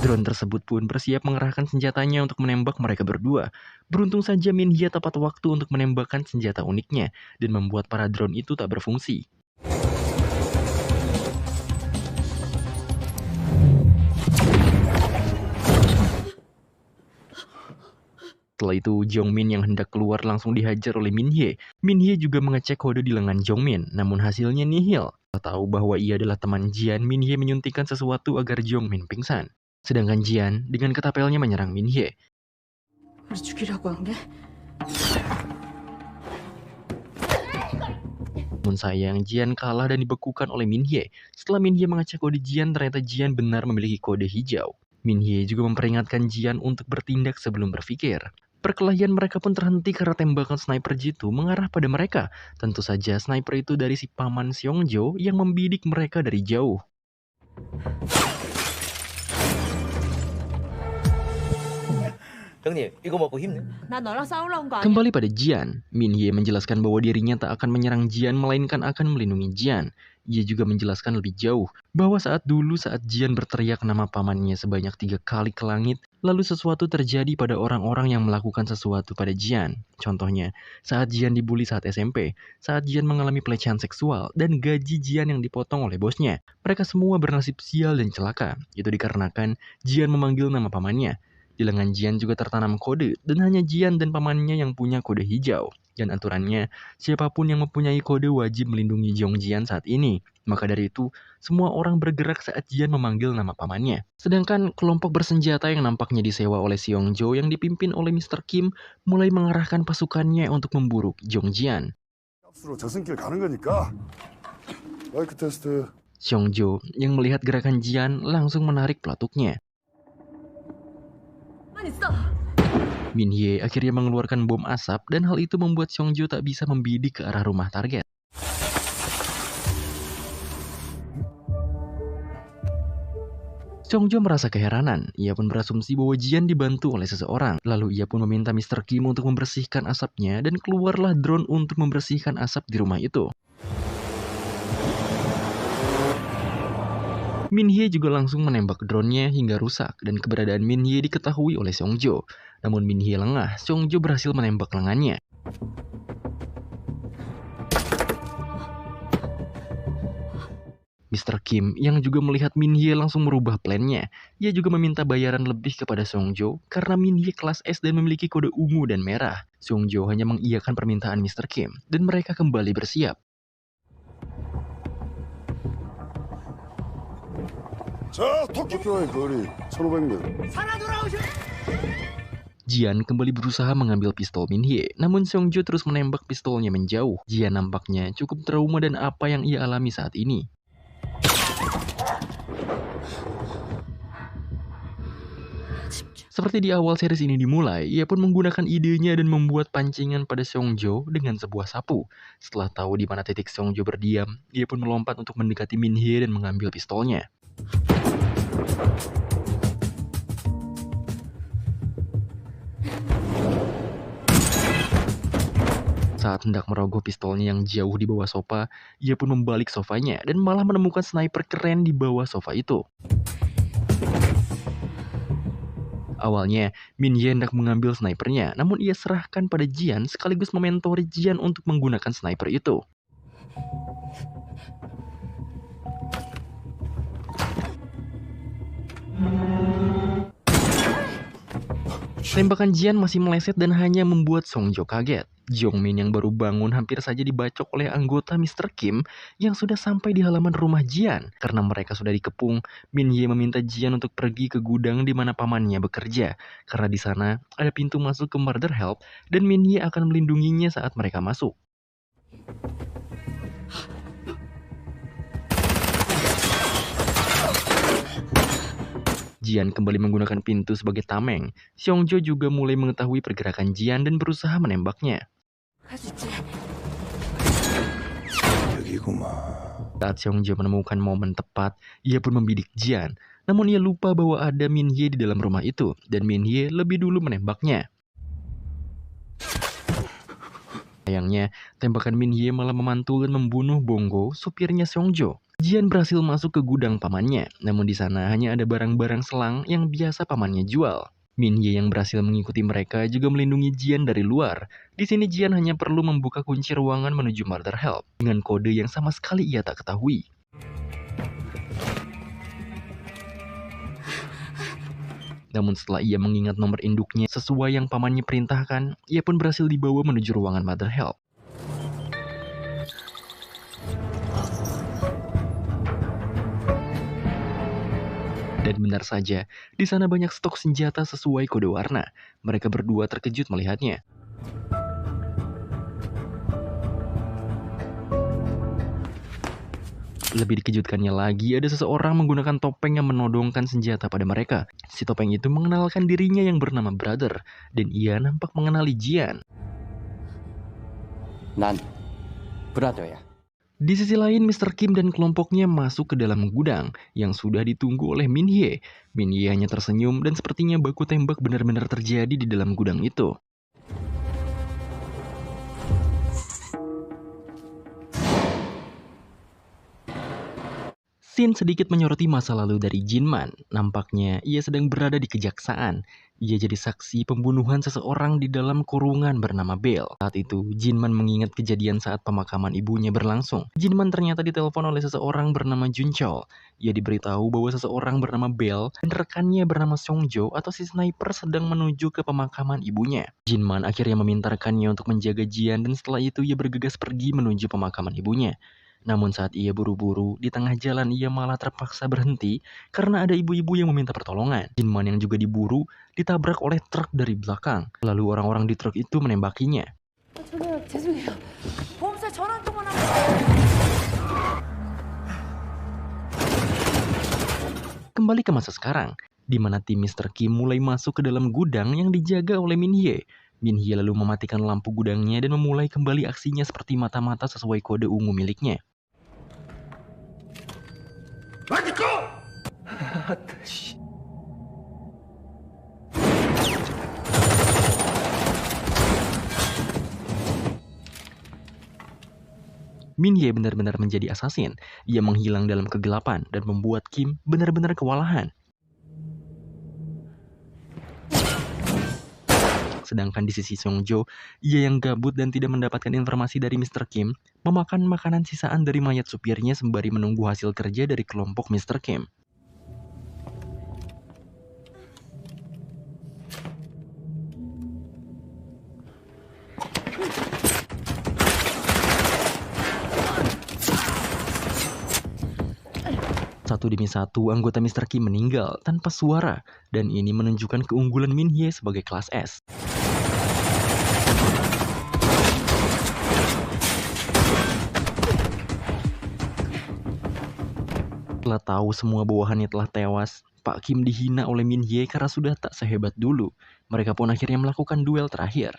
Drone tersebut pun bersiap mengerahkan senjatanya untuk menembak mereka berdua. Beruntung saja Min Hye tepat waktu untuk menembakkan senjata uniknya, dan membuat para drone itu tak berfungsi. Setelah itu, Jongmin yang hendak keluar langsung dihajar oleh Min Hye. Min Hye juga mengecek kode di lengan Jongmin, namun hasilnya nihil. Setelah tahu bahwa ia adalah teman Jian, Min Hye menyuntikkan sesuatu agar Jongmin pingsan. Sedangkan Jian dengan ketapelnya menyerang Min Hye. 우리 죽이려고 한 게? Namun sayang, Jian kalah dan dibekukan oleh Min Hye. Setelah Min Hye mengecek kode Jian, ternyata Jian benar memiliki kode hijau. Min Hye juga memperingatkan Jian untuk bertindak sebelum berpikir. Perkelahian mereka pun terhenti karena tembakan sniper jitu mengarah pada mereka. Tentu saja sniper itu dari si paman Seongjo yang membidik mereka dari jauh. 형님, 이거 먹고 힘내? 나 너랑 싸우러 온 거 아니야. Kembali pada Jian, Min Hye menjelaskan bahwa dirinya tak akan menyerang Jian melainkan akan melindungi Jian. Ia juga menjelaskan lebih jauh bahwa saat Jian berteriak nama pamannya sebanyak 3 kali ke langit, lalu sesuatu terjadi pada orang-orang yang melakukan sesuatu pada Jian. Contohnya, saat Jian dibully saat SMP, saat Jian mengalami pelecehan seksual, dan gaji Jian yang dipotong oleh bosnya. Mereka semua bernasib sial dan celaka. Itu dikarenakan Jian memanggil nama pamannya. Di lengan Jian juga tertanam kode, dan hanya Jian dan pamannya yang punya kode hijau. Dan aturannya, siapapun yang mempunyai kode wajib melindungi Jong Jian saat ini. Maka dari itu, semua orang bergerak saat Jian memanggil nama pamannya. Sedangkan kelompok bersenjata yang nampaknya disewa oleh Seongjo yang dipimpin oleh Mr. Kim mulai mengarahkan pasukannya untuk memburu Jong Jian. 값으로 저승길 가는 거니까 마이크 테스트. Seongjo yang melihat gerakan Jian langsung menarik pelatuknya. Min-hye akhirnya mengeluarkan bom asap dan hal itu membuat Seongjo tak bisa membidik ke arah rumah target. Seongjo merasa keheranan, ia pun berasumsi bahwa Jian dibantu oleh seseorang. Lalu ia pun meminta Mr. Kim untuk membersihkan asapnya dan keluarlah drone untuk membersihkan asap di rumah itu. Min-hye juga langsung menembak drone-nya hingga rusak dan keberadaan Min-hye diketahui oleh Seongjo. Namun Min-hye lengah, Seongjo berhasil menembak lengannya. Mr. Kim yang juga melihat Min-hye langsung merubah plannya. Ia juga meminta bayaran lebih kepada Seongjo karena Min-hye kelas S dan memiliki kode ungu dan merah. Seongjo hanya mengiyakan permintaan Mr. Kim dan mereka kembali bersiap. 자, 도쿄와의 거리 1,500m. Jian kembali berusaha mengambil pistol Min-hye, namun Seongjo terus menembak pistolnya menjauh. Jian nampaknya cukup trauma dan apa yang ia alami saat ini. Seperti di awal series ini dimulai, ia pun menggunakan idenya dan membuat pancingan pada Seongjo dengan sebuah sapu. Setelah tahu di mana titik Seongjo berdiam, ia pun melompat untuk mendekati Min-hye dan mengambil pistolnya. Saat hendak merogoh pistolnya yang jauh di bawah sofa, ia pun membalik sofanya dan malah menemukan sniper keren di bawah sofa itu. Awalnya, Min-hye hendak mengambil snipernya, namun ia serahkan pada Jian sekaligus mementori Jian untuk menggunakan sniper itu. Tembakan Jian masih meleset dan hanya membuat Seongjo kaget. Jongmin yang baru bangun hampir saja dibacok oleh anggota Mr. Kim yang sudah sampai di halaman rumah Jian. Karena mereka sudah dikepung, Min-hye meminta Jian untuk pergi ke gudang di mana pamannya bekerja. Karena di sana ada pintu masuk ke Murder Help dan Min-hye akan melindunginya saat mereka masuk. Jian kembali menggunakan pintu sebagai tameng. Seongjo juga mulai mengetahui pergerakan Jian dan berusaha menembaknya. Saat Seongjo menemukan momen tepat, ia pun membidik Jian. Namun ia lupa bahwa ada Min-hye di dalam rumah itu, dan Min-hye lebih dulu menembaknya. Sayangnya, tembakan Min-hye malah memantul dan membunuh Bonggo, supirnya Seongjo. Jian berhasil masuk ke gudang pamannya, namun di sana hanya ada barang-barang selang yang biasa pamannya jual. Min-hye yang berhasil mengikuti mereka juga melindungi Jian dari luar. Di sini Jian hanya perlu membuka kunci ruangan menuju Murder Help dengan kode yang sama sekali ia tak ketahui. Namun setelah ia mengingat nomor induknya sesuai yang pamannya perintahkan, ia pun berhasil dibawa menuju ruangan Murder Help. Dan benar saja, di sana banyak stok senjata sesuai kode warna. Mereka berdua terkejut melihatnya. Lebih dikejutkannya lagi, ada seseorang menggunakan topeng yang menodongkan senjata pada mereka. Si topeng itu mengenalkan dirinya yang bernama Brother, dan ia nampak mengenali Jian. 난 브라더야. Di sisi lain, Mr. Kim dan kelompoknya masuk ke dalam gudang yang sudah ditunggu oleh Min-hye. Min-hye hanya tersenyum dan sepertinya baku tembak benar-benar terjadi di dalam gudang itu. Scene sedikit menyoroti masa lalu dari Jinman. Nampaknya ia sedang berada di kejaksaan. Ia jadi saksi pembunuhan seseorang di dalam kurungan bernama Bell. Saat itu, Jinman mengingat kejadian saat pemakaman ibunya berlangsung. Jinman ternyata ditelepon oleh seseorang bernama Junchol. Ia diberitahu bahwa seseorang bernama Bell dan rekannya bernama Seongjo atau si sniper sedang menuju ke pemakaman ibunya. Jinman akhirnya meminta rekannya untuk menjaga Jian dan setelah itu ia bergegas pergi menuju pemakaman ibunya. Namun saat ia buru-buru, di tengah jalan ia malah terpaksa berhenti karena ada ibu-ibu yang meminta pertolongan. Jinman yang juga diburu ditabrak oleh truk dari belakang. Lalu orang-orang di truk itu menembakinya. 죄송해요. 보험사 전화 한 통만 하면 Kembali ke masa sekarang, di mana tim Mr. Kim mulai masuk ke dalam gudang yang dijaga oleh Min Hye. Min Hye lalu mematikan lampu gudangnya dan memulai kembali aksinya seperti mata-mata sesuai kode ungu miliknya. Min Hye benar-benar menjadi assassin. Ia menghilang dalam kegelapan dan membuat Kim benar-benar kewalahan. Sedangkan di sisi Songjo, ia yang gabut dan tidak mendapatkan informasi dari Mr. Kim, memakan makanan sisaan dari mayat supirnya sembari menunggu hasil kerja dari kelompok Mr. Kim. Satu demi satu anggota Mr. Kim meninggal tanpa suara, dan ini menunjukkan keunggulan Min Hye sebagai kelas S. Setelah tahu semua bawahannya telah tewas, Pak Kim dihina oleh Min Hye karena sudah tak sehebat dulu. Mereka pun akhirnya melakukan duel terakhir.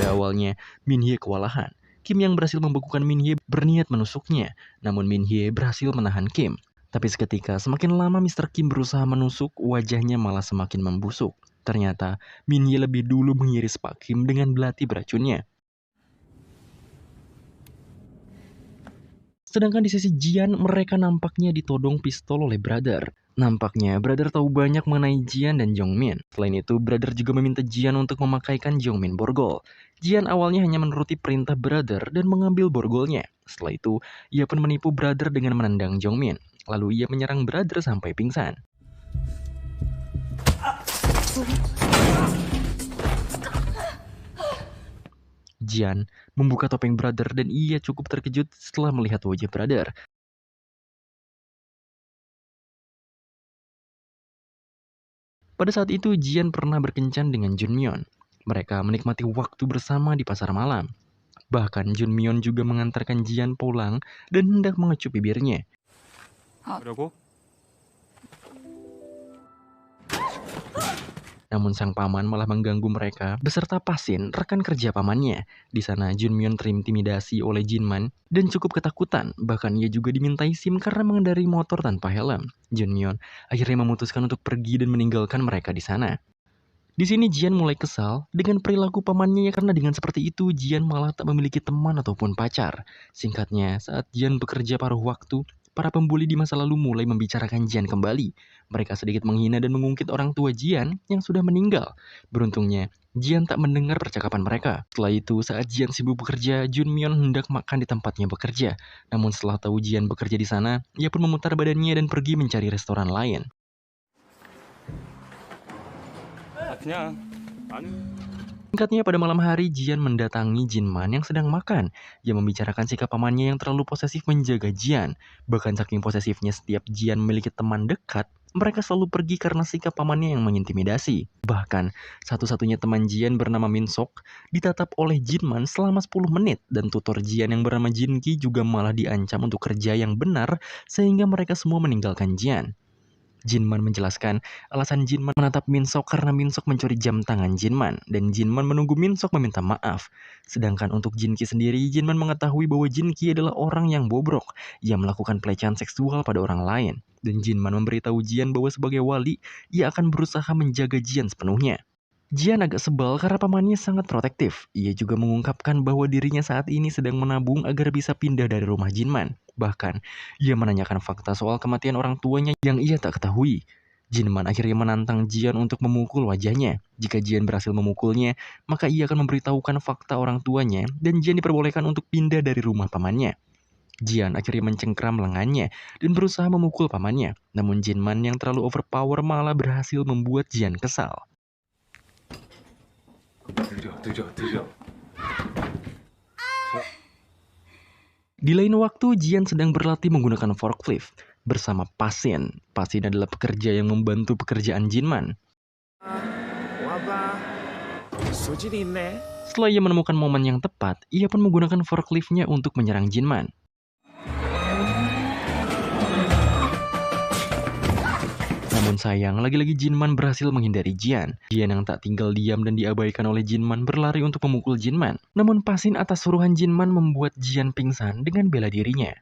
Pada awalnya, Min Hye kewalahan. Kim yang berhasil membekukan Min Hye berniat menusuknya, namun Min Hye berhasil menahan Kim. Tapi seketika, semakin lama Mr. Kim berusaha menusuk, wajahnya malah semakin membusuk. Ternyata, Min Hye lebih dulu mengiris Pak Kim dengan belati beracunnya. Sedangkan di sisi Jian, mereka nampaknya ditodong pistol oleh Brother. Nampaknya, Brother tahu banyak mengenai Jian dan Jongmin. Selain itu, Brother juga meminta Jian untuk memakaikan Jongmin borgol. Jian awalnya hanya menuruti perintah Brother dan mengambil borgolnya. Setelah itu, ia pun menipu Brother dengan menendang Jongmin. Lalu ia menyerang Brother sampai pingsan. Jian membuka topeng Brother dan ia cukup terkejut setelah melihat wajah Brother. Pada saat itu, Jian pernah berkencan dengan Junmyeon. Mereka menikmati waktu bersama di pasar malam. Bahkan Junmyeon juga mengantarkan Jian pulang dan hendak mengecup bibirnya. 뭐라고? Namun sang paman malah mengganggu mereka beserta Pasin, rekan kerja pamannya. Di sana Junmyeon terintimidasi oleh Jinman dan cukup ketakutan. Bahkan ia juga dimintai SIM karena mengendarai motor tanpa helm. Junmyeon akhirnya memutuskan untuk pergi dan meninggalkan mereka di sana. Di sini Jian mulai kesal dengan perilaku pamannya karena dengan seperti itu Jian malah tak memiliki teman ataupun pacar. Singkatnya, saat Jian bekerja paruh waktu, para pembuli di masa lalu mulai membicarakan Jian kembali. Mereka sedikit menghina dan mengungkit orang tua Jian yang sudah meninggal. Beruntungnya, Jian tak mendengar percakapan mereka. Setelah itu, saat Jian sibuk bekerja, Junmyeon hendak makan di tempatnya bekerja. Namun setelah tahu Jian bekerja di sana, ia pun memutar badannya dan pergi mencari restoran lain. 그냥 아니. Singkatnya, pada malam hari, Jian mendatangi Jinman yang sedang makan. Ia membicarakan sikap pamannya yang terlalu posesif menjaga Jian. Bahkan saking posesifnya setiap Jian memiliki teman dekat, mereka selalu pergi karena sikap pamannya yang mengintimidasi. Bahkan, satu-satunya teman Jian bernama Min Sok ditatap oleh Jinman selama 10 menit. Dan tutor Jian yang bernama Jin Ki juga malah diancam untuk kerja yang benar sehingga mereka semua meninggalkan Jian. Jinman menjelaskan, alasan Jinman menatap Min Sok karena Min Sok mencuri jam tangan Jinman, dan Jinman menunggu Min Sok meminta maaf. Sedangkan untuk Jin Ki sendiri, Jinman mengetahui bahwa Jin Ki adalah orang yang bobrok. Ia melakukan pelecehan seksual pada orang lain, dan Jinman memberitahu Jian bahwa sebagai wali, ia akan berusaha menjaga Jian sepenuhnya. Jian agak sebal karena pamannya sangat protektif. Ia juga mengungkapkan bahwa dirinya saat ini sedang menabung agar bisa pindah dari rumah Jinman. Bahkan, ia menanyakan fakta soal kematian orang tuanya yang ia tak ketahui. Jinman akhirnya menantang Jian untuk memukul wajahnya. Jika Jian berhasil memukulnya, maka ia akan memberitahukan fakta orang tuanya dan Jian diperbolehkan untuk pindah dari rumah pamannya. Jian akhirnya mencengkram lengannya dan berusaha memukul pamannya. Namun Jinman yang terlalu overpower malah berhasil membuat Jian kesal. 느려. Di lain waktu, Jian sedang berlatih menggunakan forklift bersama Pasin. Pasin adalah pekerja yang membantu pekerjaan Jinman. 와봐. 소질이 있네. Setelah ia menemukan momen yang tepat, ia pun menggunakan forkliftnya untuk menyerang Jinman. Namun sayang, lagi-lagi Jinman berhasil menghindari Jian. Jian yang tak tinggal diam dan diabaikan oleh Jinman berlari untuk memukul Jinman. Namun Pasin atas suruhan Jinman membuat Jian pingsan dengan bela dirinya.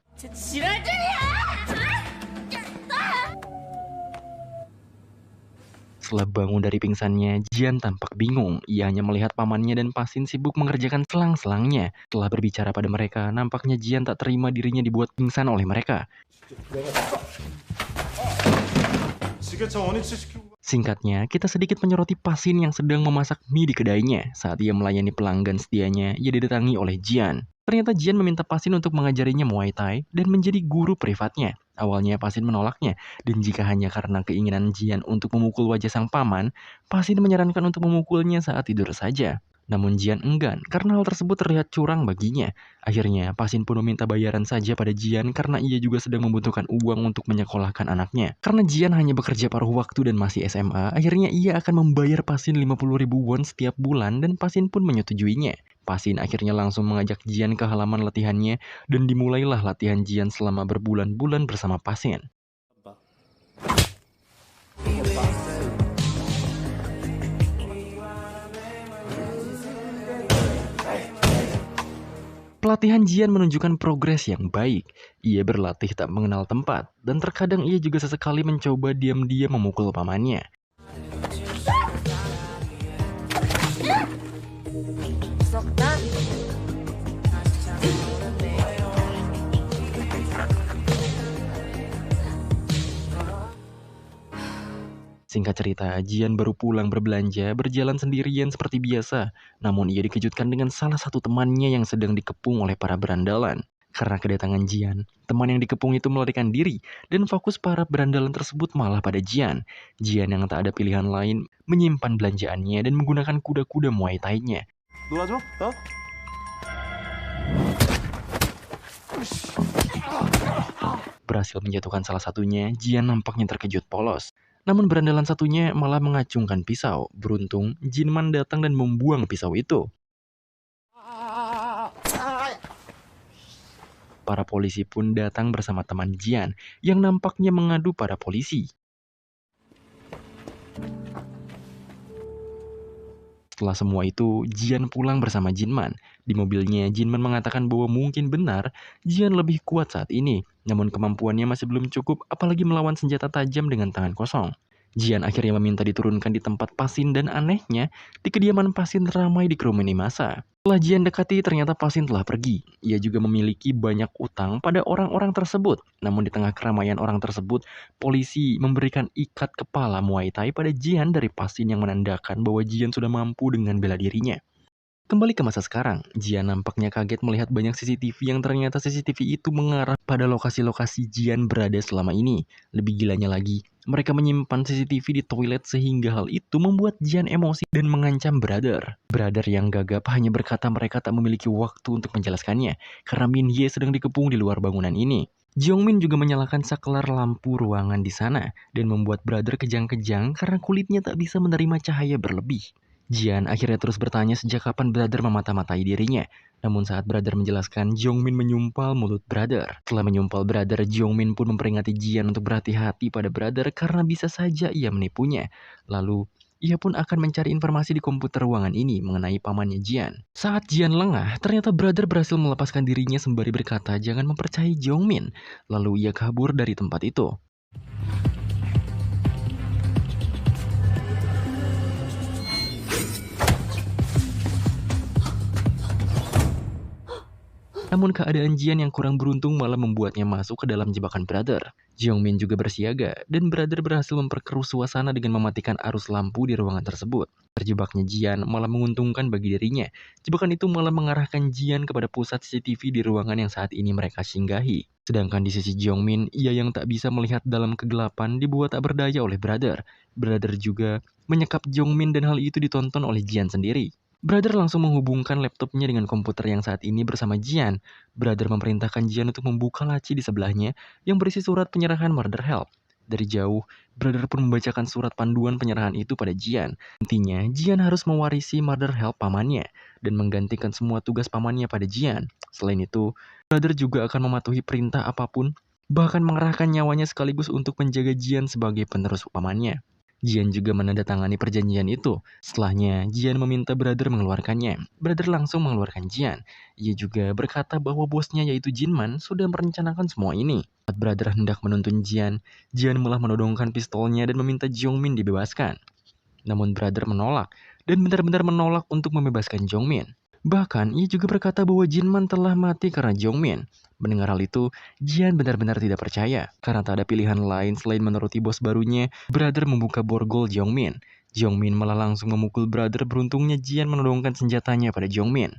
Setelah bangun dari pingsannya, Jian tampak bingung. Ia hanya melihat pamannya dan Pasin sibuk mengerjakan selang-selangnya. Setelah berbicara pada mereka, nampaknya Jian tak terima dirinya dibuat pingsan oleh mereka. Singkatnya, kita sedikit menyoroti Pasin yang sedang memasak mie di kedainya. Saat ia melayani pelanggan setianya, ia didatangi oleh Jian. Ternyata Jian meminta Pasin untuk mengajarinya Muay Thai dan menjadi guru privatnya. Awalnya Pasin menolaknya, dan jika hanya karena keinginan Jian untuk memukul wajah sang paman, Pasin menyarankan untuk memukulnya saat tidur saja. Namun Jian enggan, karena hal tersebut terlihat curang baginya. Akhirnya, Pasin pun meminta bayaran saja pada Jian karena ia juga sedang membutuhkan uang untuk menyekolahkan anaknya. Karena Jian hanya bekerja paruh waktu dan masih SMA, akhirnya ia akan membayar Pasin 50.000 won setiap bulan dan Pasin pun menyetujuinya. Pasin akhirnya langsung mengajak Jian ke halaman latihannya dan dimulailah latihan Jian selama berbulan-bulan bersama Pasin. Pelatihan Jian menunjukkan progres yang baik. Ia berlatih tak mengenal tempat, dan terkadang ia juga sesekali mencoba diam-diam memukul pamannya. Singkat cerita, Jian baru pulang berbelanja, berjalan sendirian seperti biasa. Namun ia dikejutkan dengan salah satu temannya yang sedang dikepung oleh para berandalan. Karena kedatangan Jian, teman yang dikepung itu melarikan diri, dan fokus para berandalan tersebut malah pada Jian. Jian yang tak ada pilihan lain, menyimpan belanjaannya dan menggunakan kuda-kuda Muay Thai-nya. 도와줘? 어? Berhasil menjatuhkan salah satunya, Jian nampaknya terkejut polos. Namun berandalan satunya malah mengacungkan pisau. Beruntung, Jinman datang dan membuang pisau itu. Para polisi pun datang bersama teman Jian, yang nampaknya mengadu pada polisi. Setelah semua itu, Jian pulang bersama Jinman. Di mobilnya, Jinman mengatakan bahwa mungkin benar Jian lebih kuat saat ini. Namun kemampuannya masih belum cukup, apalagi melawan senjata tajam dengan tangan kosong. Jian akhirnya meminta diturunkan di tempat Pasin dan anehnya, di kediaman Pasin ramai dikerumuni massa. Setelah Jian dekati, ternyata Pasin telah pergi. Ia juga memiliki banyak utang pada orang-orang tersebut. Namun di tengah keramaian orang tersebut, polisi memberikan ikat kepala Muay Thai pada Jian dari Pasin yang menandakan bahwa Jian sudah mampu dengan bela dirinya. Kembali ke masa sekarang, Jian nampaknya kaget melihat banyak CCTV yang ternyata CCTV itu mengarah pada lokasi-lokasi Jian berada selama ini. Lebih gilanya lagi, mereka menyimpan CCTV di toilet sehingga hal itu membuat Jian emosi dan mengancam Brother. Brother yang gagap hanya berkata mereka tak memiliki waktu untuk menjelaskannya karena Min Hye sedang dikepung di luar bangunan ini. Jongmin juga menyalakan saklar lampu ruangan di sana dan membuat Brother kejang-kejang karena kulitnya tak bisa menerima cahaya berlebih. Jian akhirnya terus bertanya sejak kapan Brother memata-matai dirinya. Namun saat Brother menjelaskan, Jongmin menyumpal mulut Brother. Setelah menyumpal Brother, Jongmin pun memperingati Jian untuk berhati-hati pada Brother karena bisa saja ia menipunya. Lalu, ia pun akan mencari informasi di komputer ruangan ini mengenai pamannya Jian. Saat Jian lengah, ternyata Brother berhasil melepaskan dirinya sembari berkata jangan mempercayai Jongmin. Lalu ia kabur dari tempat itu. Namun keadaan Jian yang kurang beruntung malah membuatnya masuk ke dalam jebakan Brother. Jongmin juga bersiaga, dan Brother berhasil memperkeruh suasana dengan mematikan arus lampu di ruangan tersebut. Terjebaknya Jian malah menguntungkan bagi dirinya. Jebakan itu malah mengarahkan Jian kepada pusat CCTV di ruangan yang saat ini mereka singgahi. Sedangkan di sisi Jongmin, ia yang tak bisa melihat dalam kegelapan dibuat tak berdaya oleh Brother. Brother juga menyekap Jongmin dan hal itu ditonton oleh Jian sendiri. Brother langsung menghubungkan laptopnya dengan komputer yang saat ini bersama Jian. Brother memerintahkan Jian untuk membuka laci di sebelahnya yang berisi surat penyerahan murder help. Dari jauh, Brother pun membacakan surat panduan penyerahan itu pada Jian. Intinya, Jian harus mewarisi Mother Help pamannya dan menggantikan semua tugas pamannya pada Jian. Selain itu, Brother juga akan mematuhi perintah apapun, bahkan mengerahkan nyawanya sekaligus untuk menjaga Jian sebagai penerus pamannya. Jian juga menandatangani perjanjian itu. Setelahnya, Jian meminta Brother mengeluarkannya. Brother langsung mengeluarkan Jian. Ia juga berkata bahwa bosnya yaitu Jinman sudah merencanakan semua ini. Saat Brother hendak menuntun Jian, Jian malah menodongkan pistolnya dan meminta Jongmin dibebaskan. Namun Brother menolak, dan benar-benar menolak untuk membebaskan Jongmin. Bahkan, ia juga berkata bahwa Jinman telah mati karena Jongmin. Mendengar hal itu, Jian benar-benar tidak percaya. Karena tak ada pilihan lain selain menuruti bos barunya, Brother membuka borgol Jongmin. Jongmin malah langsung memukul Brother. Beruntungnya Jian menodongkan senjatanya pada Jongmin.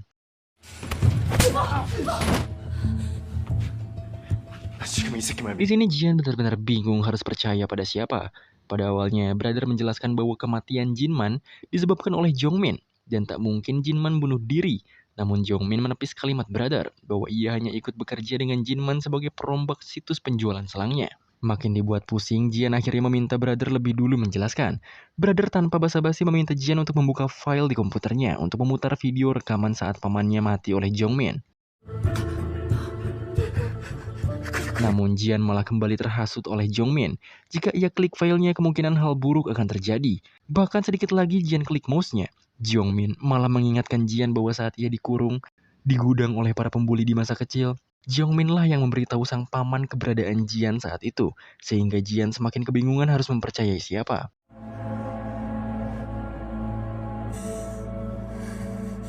Di sini Jian benar-benar bingung harus percaya pada siapa. Pada awalnya, Brother menjelaskan bahwa kematian Jinman disebabkan oleh Jongmin dan tak mungkin Jinman bunuh diri. Namun Jongmin menepis kalimat Brother bahwa ia hanya ikut bekerja dengan Jinman sebagai perombak situs penjualan selangnya. Makin dibuat pusing, Jian akhirnya meminta Brother lebih dulu menjelaskan. Brother tanpa basa-basi meminta Jian untuk membuka file di komputernya untuk memutar video rekaman saat pamannya mati oleh Jongmin. Namun Jian malah kembali terhasut oleh Jongmin. Jika ia klik filenya, kemungkinan hal buruk akan terjadi. Bahkan sedikit lagi Jian klik mouse-nya, Jongmin malah mengingatkan Jian bahwa saat ia dikurung di gudang oleh para pembuli di masa kecil, Jongmin lah yang memberitahu sang paman keberadaan Jian saat itu, sehingga Jian semakin kebingungan harus mempercayai siapa.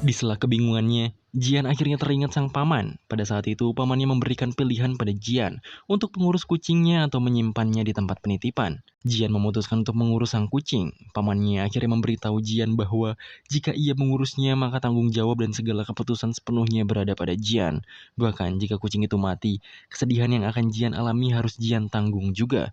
Di sela kebingungannya, Jian akhirnya teringat sang paman. Pada saat itu, pamannya memberikan pilihan pada Jian untuk mengurus kucingnya atau menyimpannya di tempat penitipan. Jian memutuskan untuk mengurus sang kucing. Pamannya akhirnya memberitahu Jian bahwa jika ia mengurusnya, maka tanggung jawab dan segala keputusan sepenuhnya berada pada Jian. Bahkan jika kucing itu mati, kesedihan yang akan Jian alami harus Jian tanggung juga.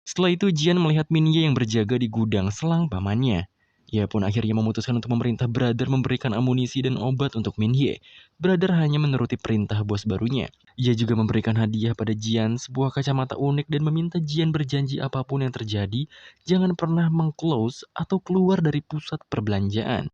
Setelah itu, Jian melihat Minye yang berjaga di gudang selang pamannya. Ia pun akhirnya memutuskan untuk memerintah Brother memberikan amunisi dan obat untuk Minye. Brother hanya menuruti perintah bos barunya. Ia juga memberikan hadiah pada Jian, sebuah kacamata unik, dan meminta Jian berjanji apapun yang terjadi, jangan pernah meng-close atau keluar dari pusat perbelanjaan.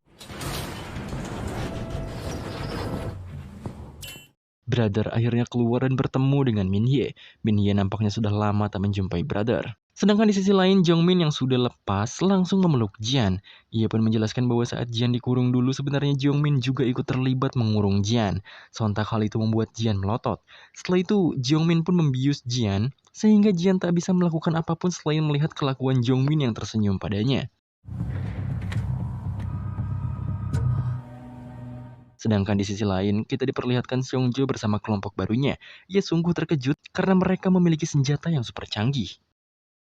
Brother akhirnya keluar dan bertemu dengan Minye. Minye nampaknya sudah lama tak menjumpai Brother. Sedangkan di sisi lain, Jongmin yang sudah lepas langsung memeluk Jian. Ia pun menjelaskan bahwa saat Jian dikurung dulu, sebenarnya Jongmin juga ikut terlibat mengurung Jian. Sontak hal itu membuat Jian melotot. Setelah itu, Jongmin pun membius Jian, sehingga Jian tak bisa melakukan apapun selain melihat kelakuan Jongmin yang tersenyum padanya. Sedangkan di sisi lain, kita diperlihatkan Seongjo bersama kelompok barunya. Ia sungguh terkejut karena mereka memiliki senjata yang super canggih.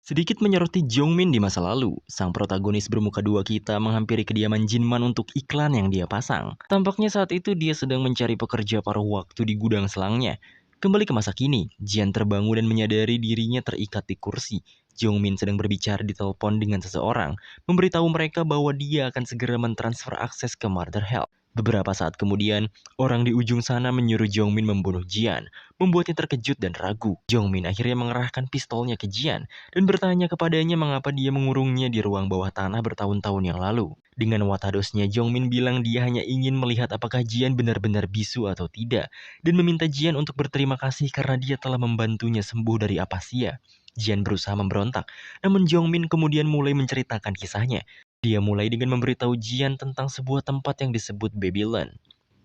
Sedikit menyoroti Jongmin di masa lalu, sang protagonis bermuka dua kita menghampiri kediaman Jinman untuk iklan yang dia pasang. Tampaknya saat itu dia sedang mencari pekerja paruh waktu di gudang selangnya. Kembali ke masa kini, Jian terbangun dan menyadari dirinya terikat di kursi. Jongmin sedang berbicara di telepon dengan seseorang, memberitahu mereka bahwa dia akan segera mentransfer akses ke Mother Help. Beberapa saat kemudian, orang di ujung sana menyuruh Jongmin membunuh Jian, membuatnya terkejut dan ragu. Jongmin akhirnya mengerahkan pistolnya ke Jian dan bertanya kepadanya mengapa dia mengurungnya di ruang bawah tanah bertahun-tahun yang lalu. Dengan watadosnya, Jongmin bilang dia hanya ingin melihat apakah Jian benar-benar bisu atau tidak, dan meminta Jian untuk berterima kasih karena dia telah membantunya sembuh dari apasia. Jian berusaha memberontak, namun Jongmin kemudian mulai menceritakan kisahnya. Dia mulai dengan memberitahu Jian tentang sebuah tempat yang disebut Babylon.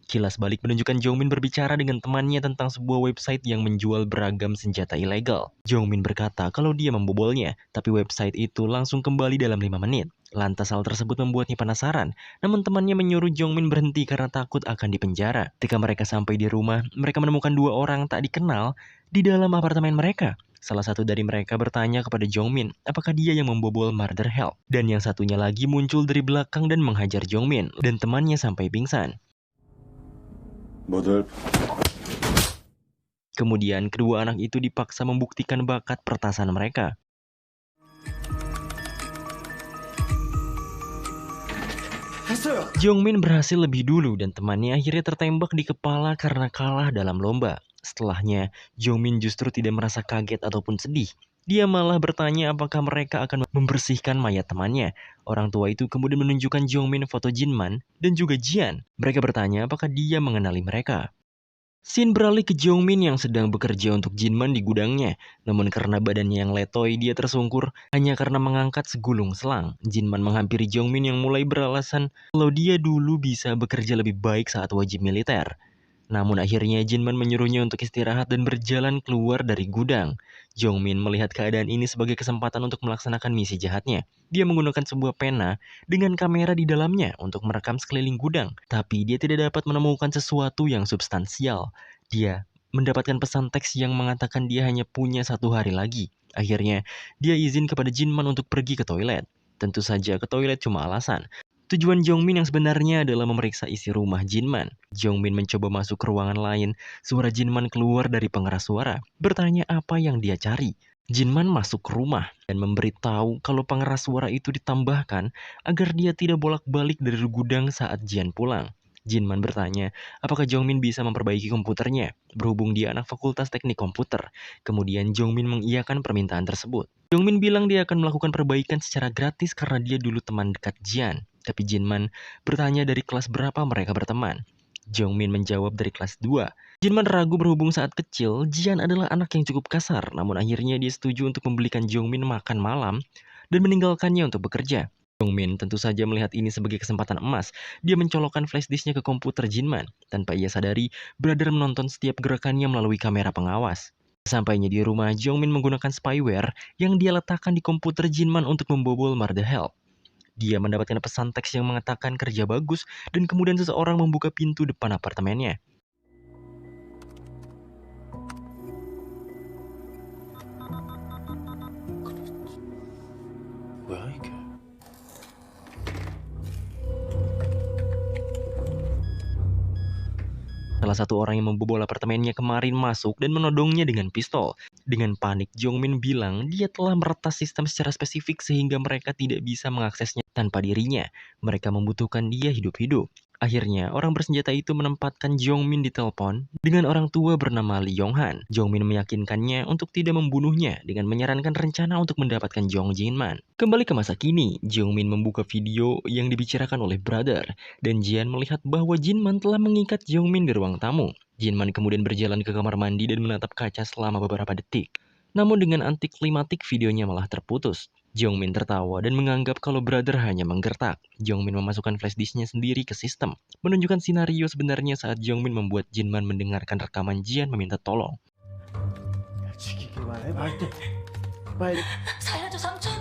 Kilas balik menunjukkan Jongmin berbicara dengan temannya tentang sebuah website yang menjual beragam senjata ilegal. Jongmin berkata kalau dia membobolnya, tapi website itu langsung kembali dalam 5 menit. Lantas hal tersebut membuatnya penasaran, namun temannya menyuruh Jongmin berhenti karena takut akan dipenjara. Ketika mereka sampai di rumah, mereka menemukan 2 orang tak dikenal di dalam apartemen mereka. Salah satu dari mereka bertanya kepada Jongmin apakah dia yang membobol Mother Help. Dan yang satunya lagi muncul dari belakang dan menghajar Jongmin dan temannya sampai pingsan. Kemudian kedua anak itu dipaksa membuktikan bakat pertasan mereka. Jongmin berhasil lebih dulu dan temannya akhirnya tertembak di kepala karena kalah dalam lomba. Setelahnya, Jongmin justru tidak merasa kaget ataupun sedih. Dia malah bertanya apakah mereka akan membersihkan mayat temannya. Orang tua itu kemudian menunjukkan Jongmin foto Jinman dan juga Jian. Mereka bertanya apakah dia mengenali mereka. Scene beralih ke Jongmin yang sedang bekerja untuk Jinman di gudangnya. Namun karena badannya yang letoy, dia tersungkur hanya karena mengangkat segulung selang. Jinman menghampiri Jongmin yang mulai beralasan kalau dia dulu bisa bekerja lebih baik saat wajib militer. Namun akhirnya Jinman menyuruhnya untuk istirahat dan berjalan keluar dari gudang. Jongmin melihat keadaan ini sebagai kesempatan untuk melaksanakan misi jahatnya. Dia menggunakan sebuah pena dengan kamera di dalamnya untuk merekam sekeliling gudang. Tapi dia tidak dapat menemukan sesuatu yang substansial. Dia mendapatkan pesan teks yang mengatakan dia hanya punya 1 hari lagi. Akhirnya, dia izin kepada Jinman untuk pergi ke toilet. Tentu saja ke toilet cuma alasan. Tujuan Jongmin yang sebenarnya adalah memeriksa isi rumah Jinman. Jongmin mencoba masuk ke ruangan lain. Suara Jinman keluar dari pengeras suara, bertanya apa yang dia cari. Jinman masuk ke rumah dan memberitahu kalau pengeras suara itu ditambahkan agar dia tidak bolak-balik dari gudang saat Jian pulang. Jinman bertanya apakah Jongmin bisa memperbaiki komputernya, berhubung dia anak fakultas teknik komputer. Kemudian Jongmin mengiyakan permintaan tersebut. Jongmin bilang dia akan melakukan perbaikan secara gratis karena dia dulu teman dekat Jian. Tapi Jinman bertanya dari kelas berapa mereka berteman. Jongmin menjawab dari kelas 2. Jinman ragu berhubung saat kecil, Jian adalah anak yang cukup kasar. Namun akhirnya dia setuju untuk membelikan Jongmin makan malam dan meninggalkannya untuk bekerja. Jongmin tentu saja melihat ini sebagai kesempatan emas. Dia mencolokkan flashdisknya ke komputer Jinman. Tanpa ia sadari, brother menonton setiap gerakannya melalui kamera pengawas. Sampainya di rumah, Jongmin menggunakan spyware yang dia letakkan di komputer Jinman untuk membobol Martha Help. Dia mendapatkan pesan teks yang mengatakan kerja bagus dan kemudian seseorang membuka pintu depan apartemennya. 뭐야 이게? Salah satu orang yang membobol apartemennya kemarin masuk dan menodongnya dengan pistol. Dengan panik, Jongmin bilang dia telah meretas sistem secara spesifik sehingga mereka tidak bisa mengaksesnya tanpa dirinya. Mereka membutuhkan dia hidup-hidup. Akhirnya, orang bersenjata itu menempatkan Jongmin di telepon dengan orang tua bernama Lee Yong-han. Jongmin meyakinkannya untuk tidak membunuhnya dengan menyarankan rencana untuk mendapatkan Jong Jinman. Kembali ke masa kini, Jongmin membuka video yang dibicarakan oleh brother, dan Jian melihat bahwa Jinman telah mengikat Jongmin di ruang tamu. Jinman kemudian berjalan ke kamar mandi dan menatap kaca selama beberapa detik. Namun dengan antiklimatik videonya malah terputus. Jongmin tertawa dan menganggap kalau brother hanya menggertak. Jongmin memasukkan flashdisknya sendiri ke sistem, menunjukkan skenario sebenarnya saat Jongmin membuat Jinman mendengarkan rekaman Jian meminta tolong. 죽이기만 해 말대. 빨리. 살려줘 삼촌.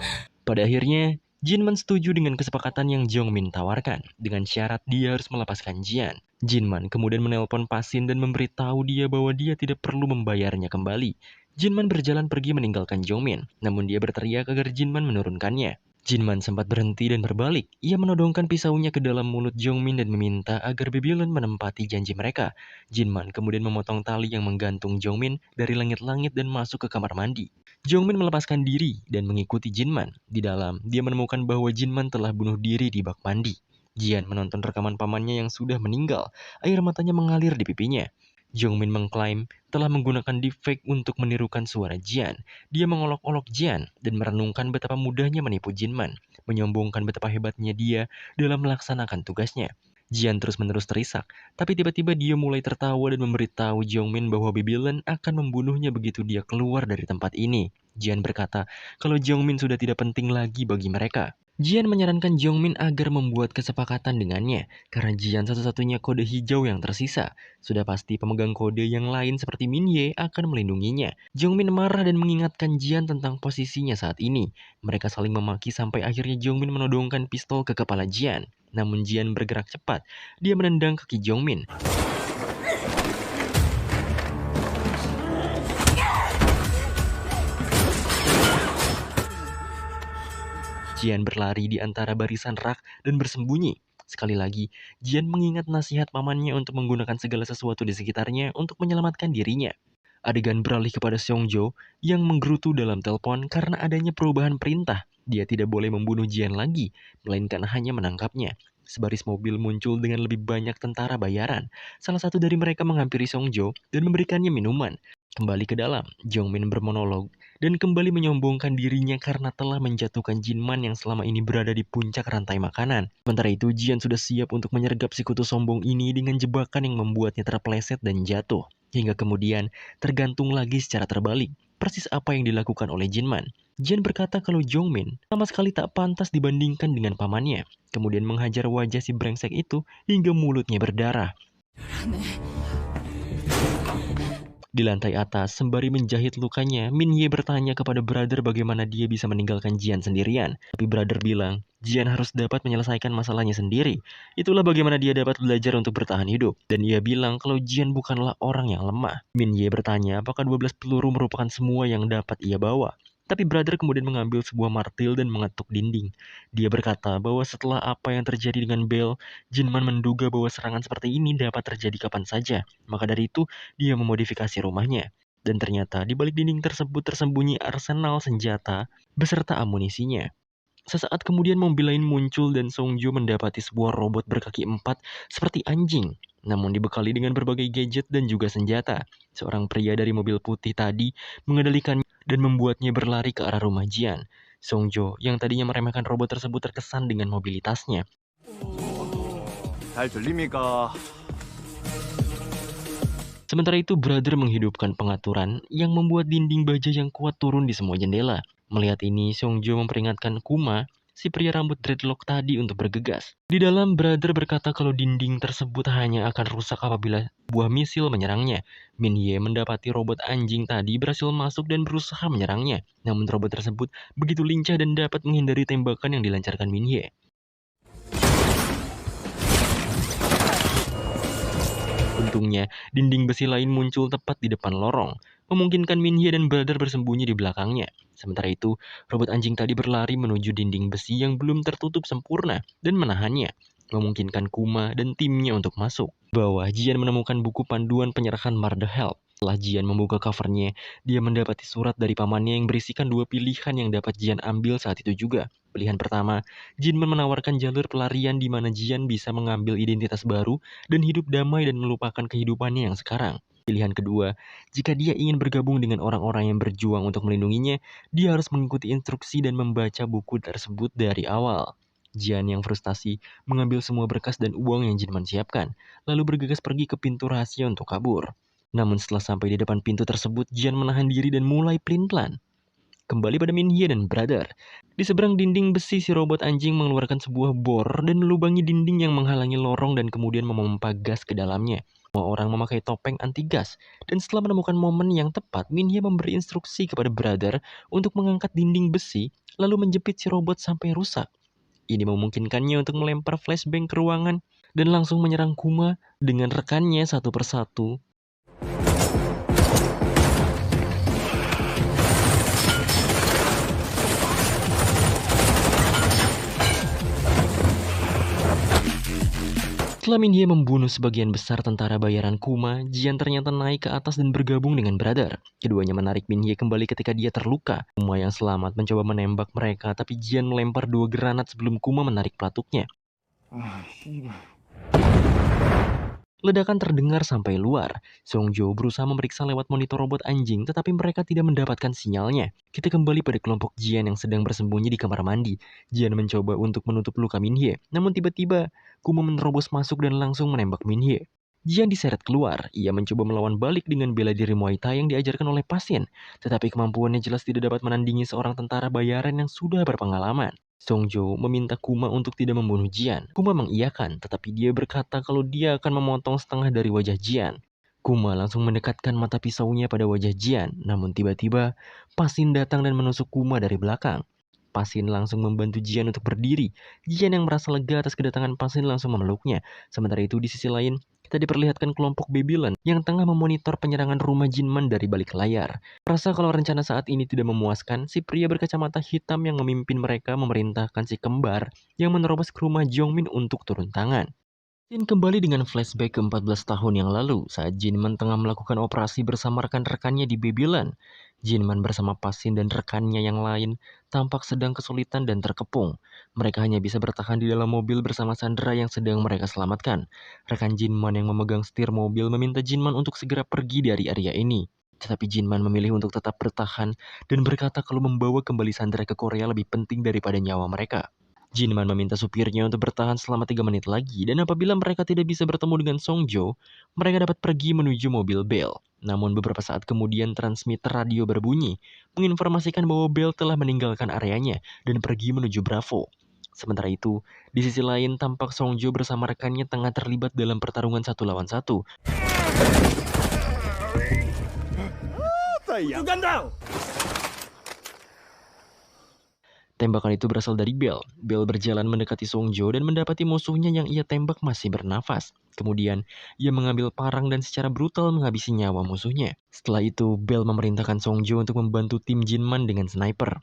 Pada akhirnya, Jinman setuju dengan kesepakatan yang Jongmin tawarkan, dengan syarat dia harus melepaskan Jian. Jinman kemudian menelpon Pasin dan memberitahu dia bahwa dia tidak perlu membayarnya kembali. Jinman berjalan pergi meninggalkan Jongmin, namun dia berteriak agar Jinman menurunkannya. Jinman sempat berhenti dan berbalik. Ia menodongkan pisaunya ke dalam mulut Jongmin dan meminta agar Babylon menempati janji mereka. Jinman kemudian memotong tali yang menggantung Jongmin dari langit-langit dan masuk ke kamar mandi. Jongmin melepaskan diri dan mengikuti Jinman. Di dalam, dia menemukan bahwa Jinman telah bunuh diri di bak mandi. Jian menonton rekaman pamannya yang sudah meninggal. Air matanya mengalir di pipinya. Jongmin mengklaim telah menggunakan deepfake untuk menirukan suara Jian. Dia mengolok-olok Jian dan merenungkan betapa mudahnya menipu Jinman, menyombongkan betapa hebatnya dia dalam melaksanakan tugasnya. Jian terus-menerus terisak, tapi tiba-tiba dia mulai tertawa dan memberitahu Jongmin bahwa Babylon akan membunuhnya begitu dia keluar dari tempat ini. Jian berkata kalau Jongmin sudah tidak penting lagi bagi mereka. Jian menyarankan Jongmin agar membuat kesepakatan dengannya, karena Jian satu-satunya kode hijau yang tersisa. Sudah pasti pemegang kode yang lain seperti Min Ye akan melindunginya. Jongmin marah dan mengingatkan Jian tentang posisinya saat ini. Mereka saling memaki sampai akhirnya Jongmin menodongkan pistol ke kepala Jian. Namun Jian bergerak cepat. Dia menendang kaki Jongmin. Jian berlari di antara barisan rak dan bersembunyi. Sekali lagi, Jian mengingat nasihat pamannya untuk menggunakan segala sesuatu di sekitarnya untuk menyelamatkan dirinya. Adegan beralih kepada Seongjo yang menggerutu dalam telepon karena adanya perubahan perintah. Dia tidak boleh membunuh Jian lagi, melainkan hanya menangkapnya. Sebaris mobil muncul dengan lebih banyak tentara bayaran. Salah satu dari mereka menghampiri Seongjo dan memberikannya minuman. Kembali ke dalam, Jongmin bermonolog dan kembali menyombongkan dirinya karena telah menjatuhkan Jinman yang selama ini berada di puncak rantai makanan. Sementara itu, Jian sudah siap untuk menyergap si kutu sombong ini dengan jebakan yang membuatnya terpeleset dan jatuh. Hingga kemudian tergantung lagi secara terbalik, persis apa yang dilakukan oleh Jinman. Jian berkata kalau Jongmin sama sekali tak pantas dibandingkan dengan pamannya. Kemudian menghajar wajah si brengsek itu hingga mulutnya berdarah. Di lantai atas, sembari menjahit lukanya, Min Ye bertanya kepada brother bagaimana dia bisa meninggalkan Jian sendirian. Tapi brother bilang, Jian harus dapat menyelesaikan masalahnya sendiri. Itulah bagaimana dia dapat belajar untuk bertahan hidup. Dan ia bilang kalau Jian bukanlah orang yang lemah. Min Ye bertanya apakah 12 peluru merupakan semua yang dapat ia bawa. Tapi brother kemudian mengambil sebuah martil dan mengetuk dinding. Dia berkata bahwa setelah apa yang terjadi dengan Bell, Jinman menduga bahwa serangan seperti ini dapat terjadi kapan saja. Maka dari itu, dia memodifikasi rumahnya. Dan ternyata di balik dinding tersebut tersembunyi arsenal senjata beserta amunisinya. Sesaat kemudian mobil lain muncul dan Songjo mendapati sebuah robot berkaki 4 seperti anjing, namun dibekali dengan berbagai gadget dan juga senjata. Seorang pria dari mobil putih tadi mengendalikannya dan membuatnya berlari ke arah rumah Jian. Songjo yang tadinya meremehkan robot tersebut terkesan dengan mobilitasnya. 잘 들립니까? Sementara itu, brother menghidupkan pengaturan yang membuat dinding baja yang kuat turun di semua jendela. Melihat ini, Songjo memperingatkan Kuma, si pria rambut dreadlock tadi untuk bergegas. Di dalam, brother berkata kalau dinding tersebut hanya akan rusak apabila buah misil menyerangnya. Min Ye mendapati robot anjing tadi berhasil masuk dan berusaha menyerangnya. Namun robot tersebut begitu lincah dan dapat menghindari tembakan yang dilancarkan Min Ye. Untungnya, dinding besi lain muncul tepat di depan lorong, memungkinkan Min Ye dan brother bersembunyi di belakangnya. Sementara itu, robot anjing tadi berlari menuju dinding besi yang belum tertutup sempurna dan menahannya, memungkinkan Kuma dan timnya untuk masuk. Di bawah, Jian menemukan buku panduan penyerahan Marder Help. Setelah Jian membuka covernya, dia mendapati surat dari pamannya yang berisikan 2 pilihan yang dapat Jian ambil saat itu juga. Pilihan pertama, Jinman menawarkan jalur pelarian di mana Jian bisa mengambil identitas baru dan hidup damai dan melupakan kehidupannya yang sekarang. Pilihan kedua, jika dia ingin bergabung dengan orang-orang yang berjuang untuk melindunginya, dia harus mengikuti instruksi dan membaca buku tersebut dari awal. Jian yang frustasi mengambil semua berkas dan uang yang Jinman siapkan, lalu bergegas pergi ke pintu rahasia untuk kabur. Namun setelah sampai di depan pintu tersebut, Jian menahan diri dan mulai pelin-pelan. Kembali pada Min Ye dan brother. Di seberang dinding besi, si robot anjing mengeluarkan sebuah bor dan melubangi dinding yang menghalangi lorong dan kemudian memompa gas ke dalamnya. Semua orang memakai topeng anti gas. Dan setelah menemukan momen yang tepat, Min Ye memberi instruksi kepada brother untuk mengangkat dinding besi lalu menjepit si robot sampai rusak. Ini memungkinkannya untuk melempar flashbang ke ruangan dan langsung menyerang Kuma dengan rekannya satu persatu. Setelah Min Ye membunuh sebagian besar tentara bayaran Kuma, Jian ternyata naik ke atas dan bergabung dengan brother. Keduanya menarik Min Ye kembali ketika dia terluka. Kuma yang selamat mencoba menembak mereka, tapi Jian melempar 2 granat sebelum Kuma menarik pelatuknya. Ledakan terdengar sampai luar. Songjo berusaha memeriksa lewat monitor robot anjing, tetapi mereka tidak mendapatkan sinyalnya. Kita kembali pada kelompok Jian yang sedang bersembunyi di kamar mandi. Jian mencoba untuk menutup luka Min Ye, namun tiba-tiba Kuma menerobos masuk dan langsung menembak Min Ye. Jian diseret keluar. Ia mencoba melawan balik dengan bela diri Muay Thai yang diajarkan oleh pasien, tetapi kemampuannya jelas tidak dapat menandingi seorang tentara bayaran yang sudah berpengalaman. Songjo meminta Kuma untuk tidak membunuh Jian. Kuma mengiyakan, tetapi dia berkata kalau dia akan memotong setengah dari wajah Jian. Kuma langsung mendekatkan mata pisaunya pada wajah Jian, namun tiba-tiba Pasin datang dan menusuk Kuma dari belakang. Pasin langsung membantu Jian untuk berdiri. Jian yang merasa lega atas kedatangan Pasin langsung memeluknya. Sementara itu di sisi lain, kita diperlihatkan kelompok Babylon yang tengah memonitor penyerangan rumah Jinman dari balik layar. Merasa kalau rencana saat ini tidak memuaskan, si pria berkacamata hitam yang memimpin mereka memerintahkan si kembar yang menerobos ke rumah Jongmin untuk turun tangan. Scene kembali dengan flashback ke 14 tahun yang lalu saat Jinman tengah melakukan operasi bersama rekan-rekannya di Babylon. Jinman bersama Pasin dan rekannya yang lain tampak sedang kesulitan dan terkepung. Mereka hanya bisa bertahan di dalam mobil bersama Sandra yang sedang mereka selamatkan. Rekan Jinman yang memegang setir mobil meminta Jinman untuk segera pergi dari area ini. Tetapi Jinman memilih untuk tetap bertahan dan berkata kalau membawa kembali Sandra ke Korea lebih penting daripada nyawa mereka. Jinman meminta supirnya untuk bertahan selama 3 menit lagi, dan apabila mereka tidak bisa bertemu dengan Songjo, mereka dapat pergi menuju mobil Bell. Namun beberapa saat kemudian transmitter radio berbunyi, menginformasikan bahwa Bell telah meninggalkan areanya dan pergi menuju Bravo. Sementara itu, di sisi lain tampak Songjo bersama rekannya tengah terlibat dalam pertarungan 1 lawan 1. Tembakan itu berasal dari Bell. Bell berjalan mendekati Songjo dan mendapati musuhnya yang ia tembak masih bernafas. Kemudian, ia mengambil parang dan secara brutal menghabisi nyawa musuhnya. Setelah itu, Bell memerintahkan Songjo untuk membantu tim Jinman dengan sniper.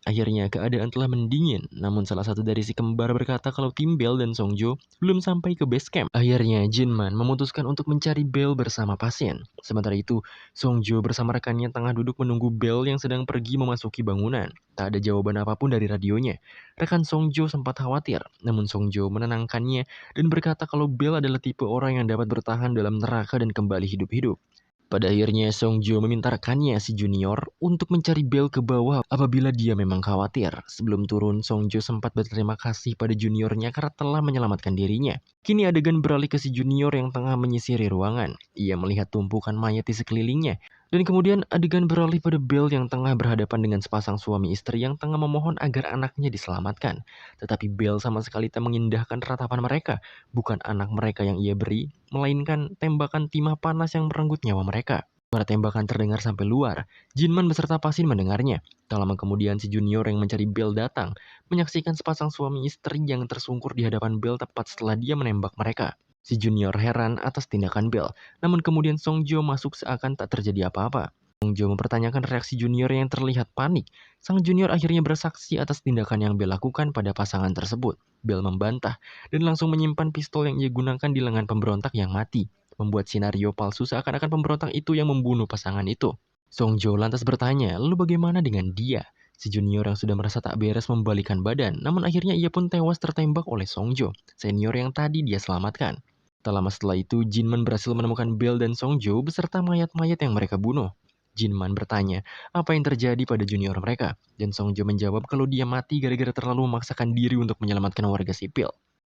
Akhirnya keadaan telah mendingin, namun salah satu dari si kembar berkata kalau tim Bell dan Songjo belum sampai ke base camp. Akhirnya Jinman memutuskan untuk mencari Bell bersama pasien. Sementara itu, Songjo bersama rekannya tengah duduk menunggu Bell yang sedang pergi memasuki bangunan. Tak ada jawaban apapun dari radionya. Rekan Songjo sempat khawatir, namun Songjo menenangkannya dan berkata kalau Bell adalah tipe orang yang dapat bertahan dalam neraka dan kembali hidup-hidup. Pada akhirnya Songjo meminta rekannya si Junior untuk mencari Bell ke bawah apabila dia memang khawatir. Sebelum turun, Songjo sempat berterima kasih pada juniornya karena telah menyelamatkan dirinya. Kini adegan beralih ke si Junior yang tengah menyisiri ruangan. Ia melihat tumpukan mayat di sekelilingnya. Dan kemudian adegan beralih pada Bell yang tengah berhadapan dengan sepasang suami istri yang tengah memohon agar anaknya diselamatkan. Tetapi Bell sama sekali tak mengindahkan ratapan mereka. Bukan anak mereka yang ia beri, melainkan tembakan timah panas yang merenggut nyawa mereka. Suara tembakan terdengar sampai luar. Jinman beserta pasien mendengarnya. Tak lama kemudian si Junior yang mencari Bell datang, menyaksikan sepasang suami istri yang tersungkur di hadapan Bell tepat setelah dia menembak mereka. Si Junior heran atas tindakan Bell, namun kemudian Songjo masuk seakan tak terjadi apa-apa. Songjo mempertanyakan reaksi Junior yang terlihat panik. Sang Junior akhirnya bersaksi atas tindakan yang Bell lakukan pada pasangan tersebut. Bell membantah dan langsung menyimpan pistol yang ia gunakan di lengan pemberontak yang mati, membuat skenario palsu seakan-akan pemberontak itu yang membunuh pasangan itu. Songjo lantas bertanya, lalu bagaimana dengan dia? Si Junior yang sudah merasa tak beres membalikkan badan, namun akhirnya ia pun tewas tertembak oleh Songjo, senior yang tadi dia selamatkan. Tak lama setelah itu, Jinman berhasil menemukan Bell dan Songjo beserta mayat-mayat yang mereka bunuh. Jinman bertanya apa yang terjadi pada junior mereka, dan Songjo menjawab kalau dia mati gara-gara terlalu memaksakan diri untuk menyelamatkan warga sipil.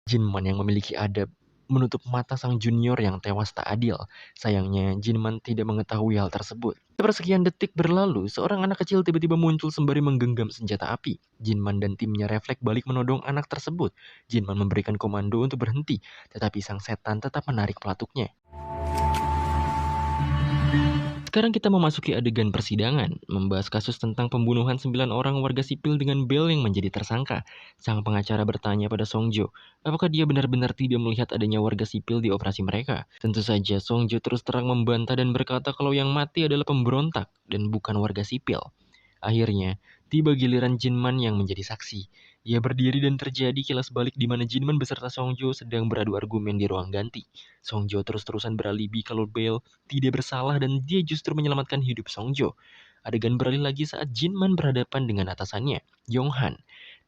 Jinman yang memiliki adab menutup mata sang junior yang tewas tak adil. Sayangnya, Jinman tidak mengetahui hal tersebut. Sepersekian detik berlalu, seorang anak kecil tiba-tiba muncul sembari menggenggam senjata api. Jinman dan timnya refleks balik menodong anak tersebut. Jinman memberikan komando untuk berhenti, tetapi sang setan tetap menarik pelatuknya. Sekarang kita memasuki adegan persidangan, membahas kasus tentang pembunuhan 9 orang warga sipil dengan Bell yang menjadi tersangka. Sang pengacara bertanya pada Songjo, apakah dia benar-benar tidak melihat adanya warga sipil di operasi mereka? Tentu saja Songjo terus terang membantah dan berkata kalau yang mati adalah pemberontak dan bukan warga sipil. Akhirnya, tiba giliran Jinman yang menjadi saksi. Ia berdiri dan terjadi kilas balik di mana Jinman beserta Songjo sedang beradu argumen di ruang ganti. Songjo terus-terusan beralibi kalau Bell tidak bersalah dan dia justru menyelamatkan hidup Songjo. Adegan beralih lagi saat Jinman berhadapan dengan atasannya, Yonghan.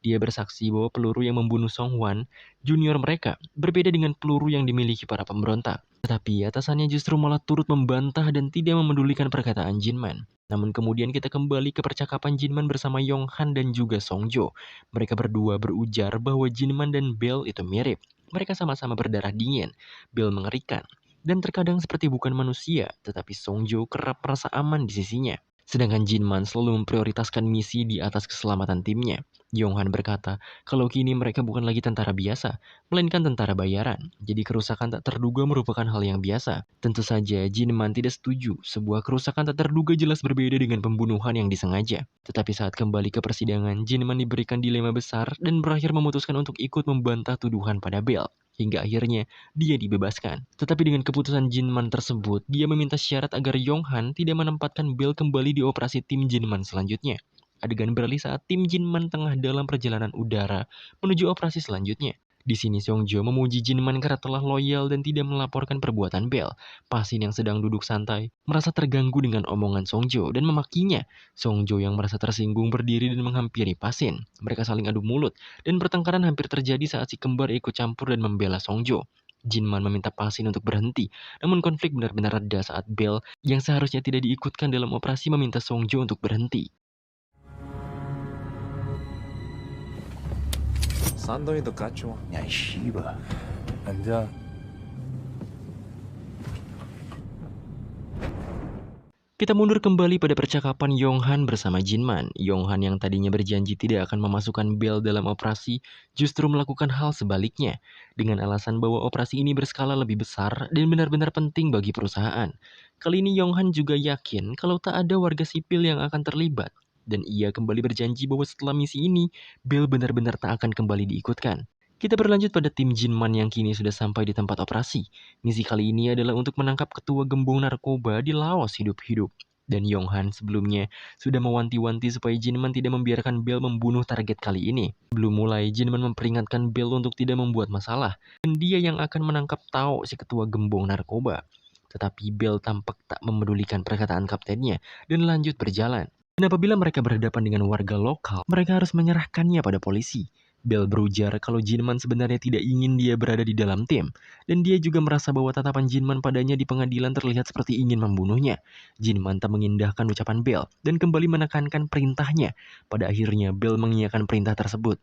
Dia bersaksi bahwa peluru yang membunuh Songwan, junior mereka, berbeda dengan peluru yang dimiliki para pemberontak. Tetapi atasannya justru malah turut membantah dan tidak memedulikan perkataan Jinman. Namun kemudian kita kembali ke percakapan Jinman bersama Yonghan dan juga Songjo. Mereka berdua berujar bahwa Jinman dan Bell itu mirip. Mereka sama-sama berdarah dingin, Bell mengerikan, dan terkadang seperti bukan manusia, tetapi Songjo kerap merasa aman di sisinya. Sedangkan Jinman selalu memprioritaskan misi di atas keselamatan timnya. Yonghan berkata kalau kini mereka bukan lagi tentara biasa, melainkan tentara bayaran. Jadi kerusakan tak terduga merupakan hal yang biasa. Tentu saja Jinman tidak setuju. Sebuah kerusakan tak terduga jelas berbeda dengan pembunuhan yang disengaja. Tetapi saat kembali ke persidangan, Jinman diberikan dilema besar dan berakhir memutuskan untuk ikut membantah tuduhan pada Bell. Hingga akhirnya dia dibebaskan. Tetapi dengan keputusan Jinman tersebut, dia meminta syarat agar Yonghan tidak menempatkan Bell kembali di operasi tim Jinman selanjutnya. Adegan beralih saat tim Jinman tengah dalam perjalanan udara menuju operasi selanjutnya. Di sini Songjo memuji Jinman karena telah loyal dan tidak melaporkan perbuatan Bell. Pasin yang sedang duduk santai merasa terganggu dengan omongan Songjo dan memakinya. Songjo yang merasa tersinggung berdiri dan menghampiri Pasin. Mereka saling adu mulut dan pertengkaran hampir terjadi saat si kembar ikut campur dan membela Songjo. Jinman meminta Pasin untuk berhenti, namun konflik benar-benar reda saat Bell yang seharusnya tidak diikutkan dalam operasi meminta Songjo untuk berhenti. 山东人都干穷，你洗吧，人家 Kita mundur kembali pada percakapan Yonghan bersama Jinman. Yonghan yang tadinya berjanji tidak akan memasukkan Bell dalam operasi, justru melakukan hal sebaliknya, dengan alasan bahwa operasi ini berskala lebih besar dan benar-benar penting bagi perusahaan. Kali ini Yonghan juga yakin kalau tak ada warga sipil yang akan terlibat, dan ia kembali berjanji bahwa setelah misi ini, Bell benar-benar tak akan kembali diikutkan. Kita berlanjut pada tim Jinman yang kini sudah sampai di tempat operasi. Misi kali ini adalah untuk menangkap ketua gembong narkoba di Laos hidup-hidup. Dan Yonghan sebelumnya sudah mewanti-wanti supaya Jinman tidak membiarkan Bell membunuh target kali ini. Belum mulai, Jinman memperingatkan Bell untuk tidak membuat masalah. Dan dia yang akan menangkap Tao, si ketua gembong narkoba. Tetapi Bell tampak tak memedulikan perkataan kaptennya dan lanjut berjalan. Dan apabila mereka berhadapan dengan warga lokal, mereka harus menyerahkannya pada polisi. Bell berujar kalau Jinman sebenarnya tidak ingin dia berada di dalam tim, dan dia juga merasa bahwa tatapan Jinman padanya di pengadilan terlihat seperti ingin membunuhnya. Jinman tak mengindahkan ucapan Bell, dan kembali menekankan perintahnya. Pada akhirnya, Bell mengiyakan perintah tersebut.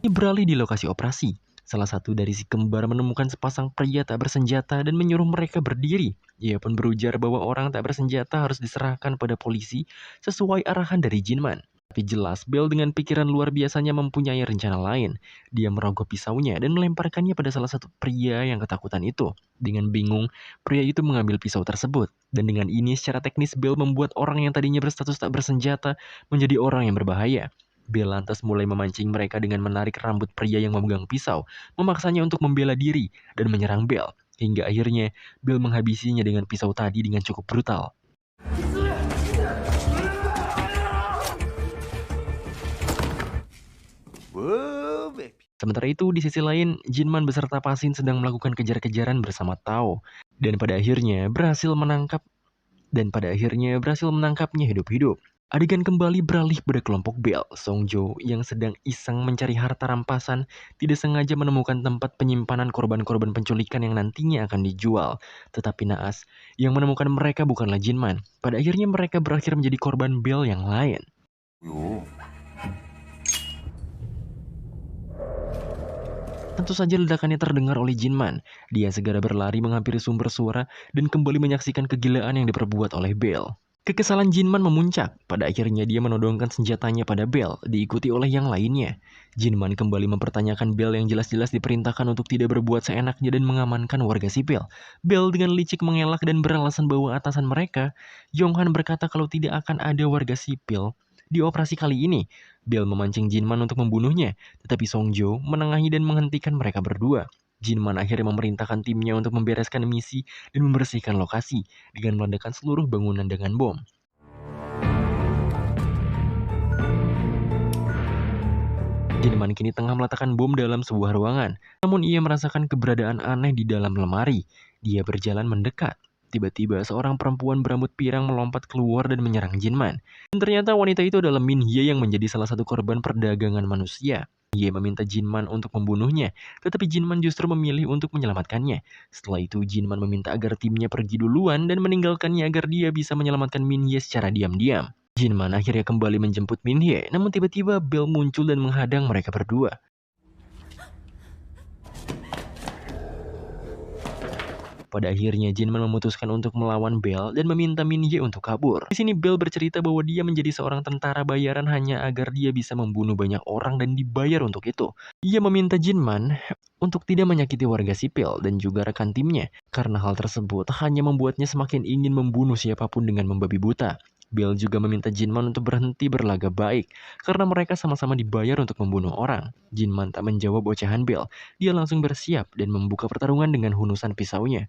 Ini beralih di lokasi operasi. Salah satu dari si kembar menemukan sepasang pria tak bersenjata dan menyuruh mereka berdiri. Ia pun berujar bahwa orang tak bersenjata harus diserahkan pada polisi sesuai arahan dari Jinman. Tapi jelas Bell dengan pikiran luar biasanya mempunyai rencana lain. Dia merogoh pisaunya dan melemparkannya pada salah satu pria yang ketakutan itu. Dengan bingung, pria itu mengambil pisau tersebut. Dan dengan ini secara teknis Bell membuat orang yang tadinya berstatus tak bersenjata menjadi orang yang berbahaya. Bell lantas mulai memancing mereka dengan menarik rambut pria yang memegang pisau, memaksanya untuk membela diri dan menyerang Bell. Hingga akhirnya, Bell menghabisinya dengan pisau tadi dengan cukup brutal. Sementara itu, di sisi lain, Jinman beserta Pasin sedang melakukan kejar-kejaran bersama Tao. Dan pada akhirnya berhasil menangkapnya hidup-hidup. Adegan kembali beralih pada kelompok Bell. Songjo yang sedang iseng mencari harta rampasan tidak sengaja menemukan tempat penyimpanan korban-korban penculikan yang nantinya akan dijual. Tetapi naas, yang menemukan mereka bukanlah Jinman. Pada akhirnya mereka berakhir menjadi korban Bell yang lain. Tentu saja ledakannya terdengar oleh Jinman. Dia segera berlari menghampiri sumber suara dan kembali menyaksikan kegilaan yang diperbuat oleh Bell. Kekesalan Jinman memuncak. Pada akhirnya dia menodongkan senjatanya pada Bell, diikuti oleh yang lainnya. Jinman kembali mempertanyakan Bell yang jelas-jelas diperintahkan untuk tidak berbuat seenaknya dan mengamankan warga sipil. Bell dengan licik mengelak dan beralasan bahwa atasan mereka, Yonghan berkata kalau tidak akan ada warga sipil di operasi kali ini. Bell memancing Jinman untuk membunuhnya, tetapi Songjo menengahi dan menghentikan mereka berdua. Jinman akhirnya memerintahkan timnya untuk membereskan misi dan membersihkan lokasi dengan meledakkan seluruh bangunan dengan bom. Jinman kini tengah meletakkan bom dalam sebuah ruangan, namun ia merasakan keberadaan aneh di dalam lemari. Dia berjalan mendekat. Tiba-tiba seorang perempuan berambut pirang melompat keluar dan menyerang Jinman. Dan ternyata wanita itu adalah Min Hye yang menjadi salah satu korban perdagangan manusia. Ia meminta Jinman untuk membunuhnya, tetapi Jinman justru memilih untuk menyelamatkannya. Setelah itu Jinman meminta agar timnya pergi duluan dan meninggalkannya agar dia bisa menyelamatkan Min Hye secara diam-diam. Jinman akhirnya kembali menjemput Min Hye, namun tiba-tiba Bell muncul dan menghadang mereka berdua. Pada akhirnya Jinman memutuskan untuk melawan Bell dan meminta Min Hye untuk kabur. Di sini Bell bercerita bahwa dia menjadi seorang tentara bayaran hanya agar dia bisa membunuh banyak orang dan dibayar untuk itu. Ia meminta Jinman untuk tidak menyakiti warga sipil dan juga rekan timnya, karena hal tersebut hanya membuatnya semakin ingin membunuh siapapun dengan membabi buta. Bell juga meminta Jinman untuk berhenti berlagak baik, karena mereka sama-sama dibayar untuk membunuh orang. Jinman tak menjawab ocehan Bell, dia langsung bersiap dan membuka pertarungan dengan hunusan pisaunya.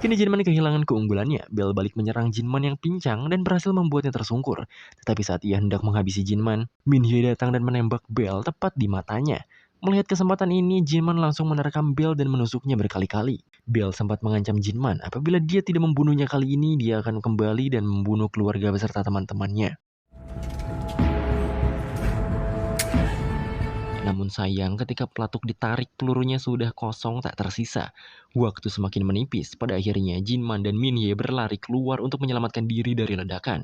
Kini Jinman kehilangan keunggulannya. Bell balik menyerang Jinman yang pincang dan berhasil membuatnya tersungkur. Tetapi saat ia hendak menghabisi Jinman, Minhye datang dan menembak Bell tepat di matanya. Melihat kesempatan ini, Jinman langsung menerkam Bell dan menusuknya berkali-kali. Bell sempat mengancam Jinman apabila dia tidak membunuhnya kali ini, dia akan kembali dan membunuh keluarga beserta teman-temannya. Namun sayang, ketika pelatuk ditarik, pelurunya sudah kosong tak tersisa. Waktu semakin menipis, pada akhirnya Jinman dan Minhye berlari keluar untuk menyelamatkan diri dari ledakan.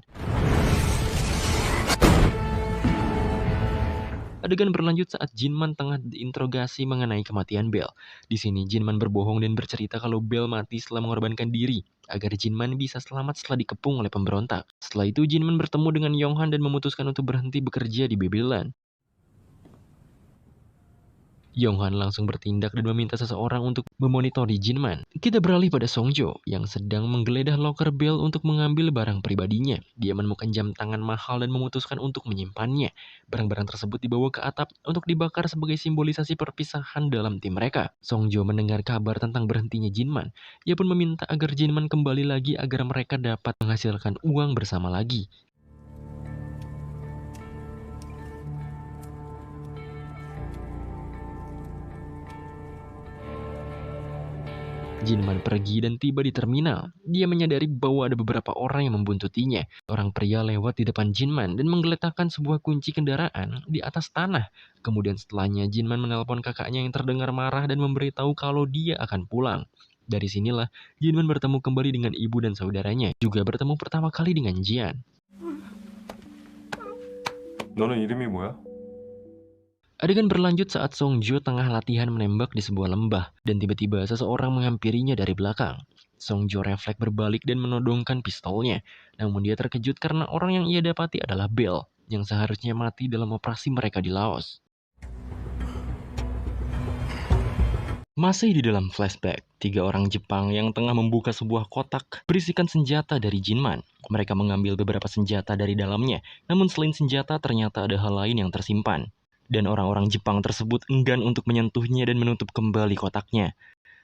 Adegan berlanjut saat Jinman tengah diinterogasi mengenai kematian Bell. Di sini Jinman berbohong dan bercerita kalau Bell mati setelah mengorbankan diri, agar Jinman bisa selamat setelah dikepung oleh pemberontak. Setelah itu Jinman bertemu dengan Yonghan dan memutuskan untuk berhenti bekerja di Babylon. Yonghan langsung bertindak dan meminta seseorang untuk memonitori Jinman. Kita beralih pada Songjo yang sedang menggeledah loker Bell untuk mengambil barang pribadinya. Dia menemukan jam tangan mahal dan memutuskan untuk menyimpannya. Barang-barang tersebut dibawa ke atap untuk dibakar sebagai simbolisasi perpisahan dalam tim mereka. Songjo mendengar kabar tentang berhentinya Jinman. Ia pun meminta agar Jinman kembali lagi agar mereka dapat menghasilkan uang bersama lagi. Jinman pergi dan tiba di terminal. Dia menyadari bahwa ada beberapa orang yang membuntutinya. Orang pria lewat di depan Jinman dan menggeletakkan sebuah kunci kendaraan di atas tanah. Kemudian setelahnya Jinman menelpon kakaknya yang terdengar marah dan memberitahu kalau dia akan pulang. Dari sinilah Jinman bertemu kembali dengan ibu dan saudaranya. Juga bertemu pertama kali dengan Jian. 너는 이름이 뭐야? Adegan berlanjut saat Songjo tengah latihan menembak di sebuah lembah, dan tiba-tiba seseorang menghampirinya dari belakang. Songjo refleks berbalik dan menodongkan pistolnya, namun dia terkejut karena orang yang ia dapati adalah Bell, yang seharusnya mati dalam operasi mereka di Laos. Masih di dalam flashback, 3 orang Jepang yang tengah membuka sebuah kotak berisikan senjata dari Jinman. Mereka mengambil beberapa senjata dari dalamnya, namun selain senjata ternyata ada hal lain yang tersimpan. Dan orang-orang Jepang tersebut enggan untuk menyentuhnya dan menutup kembali kotaknya.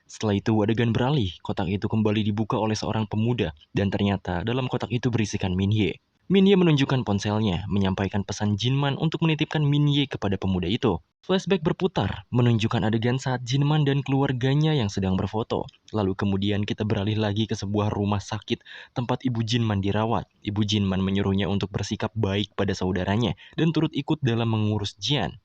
Setelah itu adegan beralih, kotak itu kembali dibuka oleh seorang pemuda, dan ternyata dalam kotak itu berisikan Minhye. Minhye menunjukkan ponselnya, menyampaikan pesan Jinman untuk menitipkan Minhye kepada pemuda itu. Flashback berputar, menunjukkan adegan saat Jinman dan keluarganya yang sedang berfoto. Lalu kemudian kita beralih lagi ke sebuah rumah sakit tempat ibu Jinman dirawat. Ibu Jinman menyuruhnya untuk bersikap baik pada saudaranya dan turut ikut dalam mengurus Jian.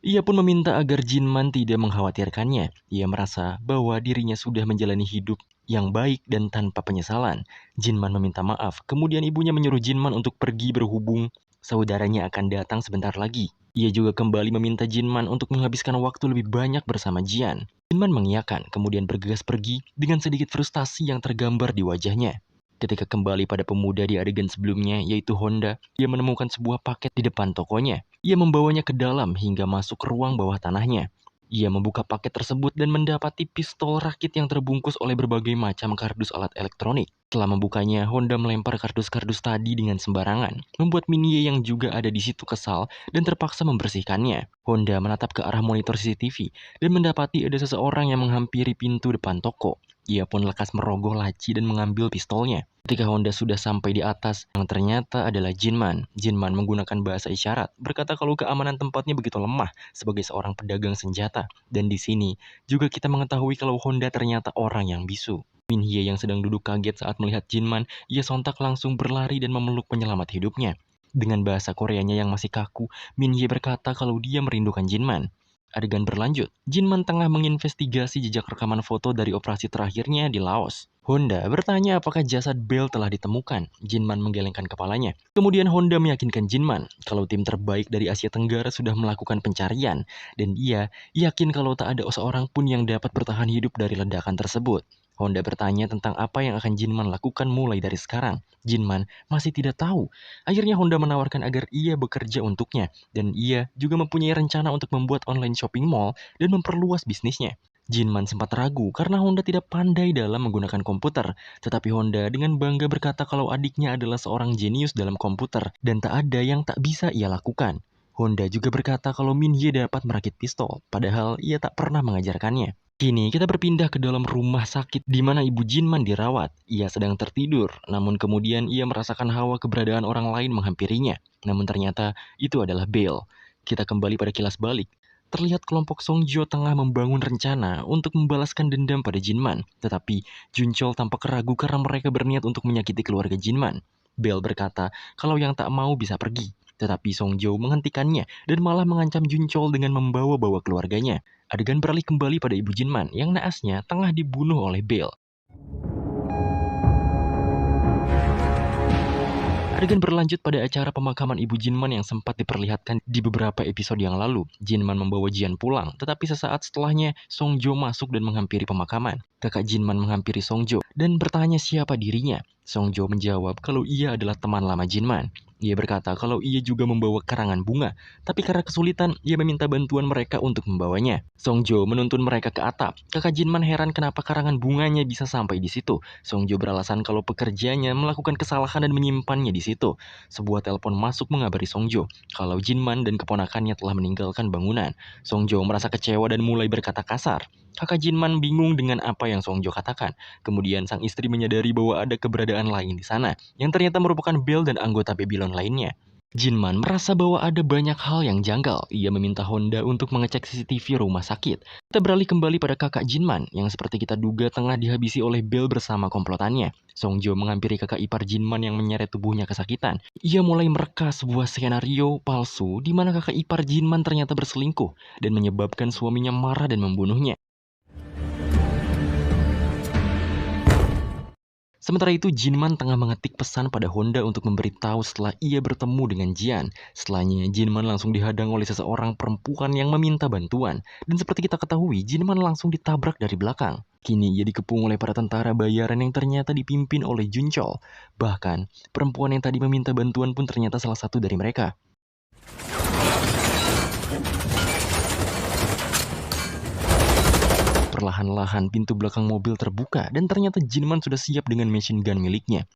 Ia pun meminta agar Jinman tidak mengkhawatirkannya. Ia merasa bahwa dirinya sudah menjalani hidup yang baik dan tanpa penyesalan. Jinman meminta maaf, kemudian ibunya menyuruh Jinman untuk pergi berhubung saudaranya akan datang sebentar lagi. Ia juga kembali meminta Jinman untuk menghabiskan waktu lebih banyak bersama Jian. Jinman mengiyakan, kemudian bergegas pergi dengan sedikit frustasi yang tergambar di wajahnya. Ketika kembali pada pemuda di adegan sebelumnya, yaitu Honda, ia menemukan sebuah paket di depan tokonya. Ia membawanya ke dalam hingga masuk ke ruang bawah tanahnya. Ia membuka paket tersebut dan mendapati pistol rakit yang terbungkus oleh berbagai macam kardus alat elektronik. Setelah membukanya, Honda melempar kardus-kardus tadi dengan sembarangan, membuat Minhye yang juga ada di situ kesal dan terpaksa membersihkannya. Honda menatap ke arah monitor CCTV dan mendapati ada seseorang yang menghampiri pintu depan toko. Ia pun lekas merogoh laci dan mengambil pistolnya. Ketika Honda sudah sampai di atas, yang ternyata adalah Jinman. Jinman menggunakan bahasa isyarat, berkata kalau keamanan tempatnya begitu lemah sebagai seorang pedagang senjata. Dan di sini juga kita mengetahui kalau Honda ternyata orang yang bisu. Minhye yang sedang duduk kaget saat melihat Jinman, ia sontak langsung berlari dan memeluk penyelamat hidupnya. Dengan bahasa Koreanya yang masih kaku, Minhye berkata kalau dia merindukan Jinman. Adegan berlanjut, Jinman tengah menginvestigasi jejak rekaman foto dari operasi terakhirnya di Laos. Honda bertanya apakah jasad Bell telah ditemukan. Jinman menggelengkan kepalanya. Kemudian Honda meyakinkan Jinman kalau tim terbaik dari Asia Tenggara sudah melakukan pencarian. Dan ia yakin kalau tak ada seorang pun yang dapat bertahan hidup dari ledakan tersebut. Honda bertanya tentang apa yang akan Jinman lakukan mulai dari sekarang. Jinman masih tidak tahu. Akhirnya Honda menawarkan agar ia bekerja untuknya. Dan ia juga mempunyai rencana untuk membuat online shopping mall dan memperluas bisnisnya. Jinman sempat ragu karena Honda tidak pandai dalam menggunakan komputer. Tetapi Honda dengan bangga berkata kalau adiknya adalah seorang jenius dalam komputer dan tak ada yang tak bisa ia lakukan. Honda juga berkata kalau Minhye dapat merakit pistol, padahal ia tak pernah mengajarkannya. Kini kita berpindah ke dalam rumah sakit di mana ibu Jinman dirawat. Ia sedang tertidur, namun kemudian ia merasakan hawa keberadaan orang lain menghampirinya. Namun ternyata itu adalah Bale. Kita kembali pada kilas balik. Terlihat kelompok Songjo tengah membangun rencana untuk membalaskan dendam pada Jinman. Tetapi Junchol tampak ragu karena mereka berniat untuk menyakiti keluarga Jinman. Bale berkata kalau yang tak mau bisa pergi. Tetapi Songjo menghentikannya dan malah mengancam Junchol dengan membawa-bawa keluarganya. Adegan beralih kembali pada ibu Jinman yang naasnya tengah dibunuh oleh Bale. Adegan berlanjut pada acara pemakaman ibu Jinman yang sempat diperlihatkan di beberapa episode yang lalu. Jinman membawa Jian pulang, tetapi sesaat setelahnya Songjo masuk dan menghampiri pemakaman. Kakak Jinman menghampiri Songjo dan bertanya siapa dirinya. Songjo menjawab kalau ia adalah teman lama Jinman. Ia berkata kalau ia juga membawa karangan bunga, tapi karena kesulitan, ia meminta bantuan mereka untuk membawanya. Songjo menuntun mereka ke atap. Kakak Jinman heran kenapa karangan bunganya bisa sampai di situ. Songjo beralasan kalau pekerjanya melakukan kesalahan dan menyimpannya di situ. Sebuah telepon masuk mengabari Songjo kalau Jinman dan keponakannya telah meninggalkan bangunan. Songjo merasa kecewa dan mulai berkata kasar. Kakak Jinman bingung dengan apa yang Songjo katakan. Kemudian sang istri menyadari bahwa ada keberadaan lain di sana, yang ternyata merupakan Bale dan anggota Babylon lainnya. Jinman merasa bahwa ada banyak hal yang janggal. Ia meminta Honda untuk mengecek CCTV rumah sakit. Kita beralih kembali pada kakak Jinman, yang seperti kita duga tengah dihabisi oleh Bale bersama komplotannya. Songjo menghampiri kakak ipar Jinman yang menyeret tubuhnya kesakitan. Ia mulai mereka sebuah skenario palsu di mana kakak ipar Jinman ternyata berselingkuh dan menyebabkan suaminya marah dan membunuhnya. Sementara itu, Jinman tengah mengetik pesan pada Honda untuk memberitahu setelah ia bertemu dengan Jian. Setelahnya, Jinman langsung dihadang oleh seseorang perempuan yang meminta bantuan. Dan seperti kita ketahui, Jinman langsung ditabrak dari belakang. Kini ia dikepung oleh para tentara bayaran yang ternyata dipimpin oleh Junchol. Bahkan, perempuan yang tadi meminta bantuan pun ternyata salah satu dari mereka. Perlahan-lahan pintu belakang mobil terbuka dan ternyata Jinman sudah siap dengan machine gun miliknya.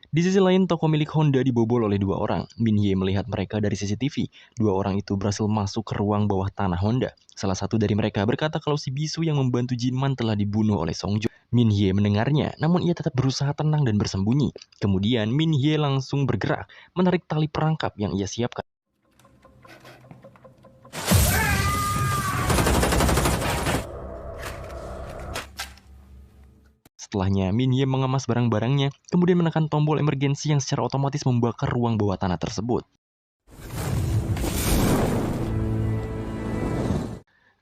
Di sisi lain, toko milik Honda dibobol oleh dua orang. Min Hye melihat mereka dari CCTV. Dua orang itu berhasil masuk ke ruang bawah tanah Honda. Salah satu dari mereka berkata kalau si bisu yang membantu Jinman telah dibunuh oleh Songjo. Min Hye mendengarnya, namun ia tetap berusaha tenang dan bersembunyi. Kemudian Min Hye langsung bergerak, menarik tali perangkap yang ia siapkan. Setelahnya, Min Hye mengemas barang-barangnya, kemudian menekan tombol emergensi yang secara otomatis membakar ruang bawah tanah tersebut.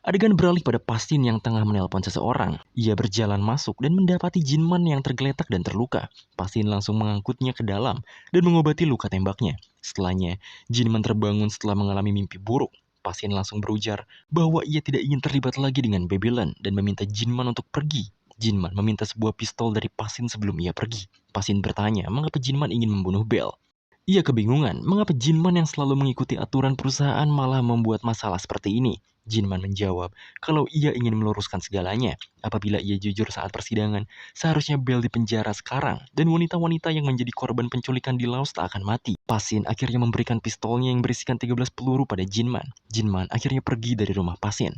Adegan beralih pada Pasin yang tengah menelpon seseorang. Ia berjalan masuk dan mendapati Jinman yang tergeletak dan terluka. Pasin langsung mengangkutnya ke dalam dan mengobati luka tembaknya. Setelahnya, Jinman terbangun setelah mengalami mimpi buruk. Pasin langsung berujar bahwa ia tidak ingin terlibat lagi dengan Babylon dan meminta Jinman untuk pergi. Jinman meminta sebuah pistol dari Pasin sebelum ia pergi. Pasin bertanya mengapa Jinman ingin membunuh Bale. Ia kebingungan mengapa Jinman yang selalu mengikuti aturan perusahaan malah membuat masalah seperti ini. Jinman menjawab kalau ia ingin meluruskan segalanya. Apabila ia jujur saat persidangan, seharusnya Bale dipenjara sekarang dan wanita-wanita yang menjadi korban penculikan di Laos tak akan mati. Pasin akhirnya memberikan pistolnya yang berisikan 13 peluru pada Jinman. Jinman akhirnya pergi dari rumah Pasin.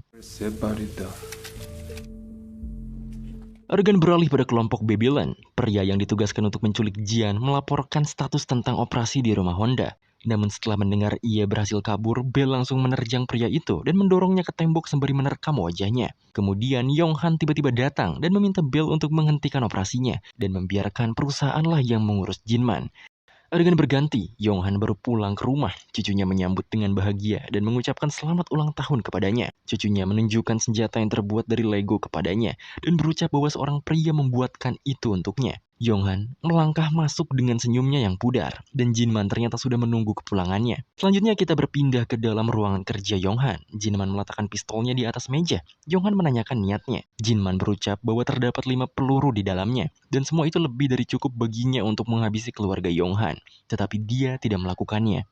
Adegan beralih pada kelompok Babylon. Pria yang ditugaskan untuk menculik Jian melaporkan status tentang operasi di rumah Honda. Namun setelah mendengar ia berhasil kabur, Bale langsung menerjang pria itu dan mendorongnya ke tembok sembari menerkam wajahnya. Kemudian Yonghan tiba-tiba datang dan meminta Bale untuk menghentikan operasinya dan membiarkan perusahaanlah yang mengurus Jinman. Adegan berganti, Yonghan baru pulang ke rumah. Cucunya menyambut dengan bahagia dan mengucapkan selamat ulang tahun kepadanya. Cucunya menunjukkan senjata yang terbuat dari Lego kepadanya dan berucap bahwa seorang pria membuatkan itu untuknya. Yonghan melangkah masuk dengan senyumnya yang pudar dan Jinman ternyata sudah menunggu kepulangannya. Selanjutnya kita berpindah ke dalam ruangan kerja Yonghan. Jinman meletakkan pistolnya di atas meja. Yonghan menanyakan niatnya. Jinman berucap bahwa terdapat 5 peluru di dalamnya dan semua itu lebih dari cukup baginya untuk menghabisi keluarga Yonghan. Tetapi dia tidak melakukannya.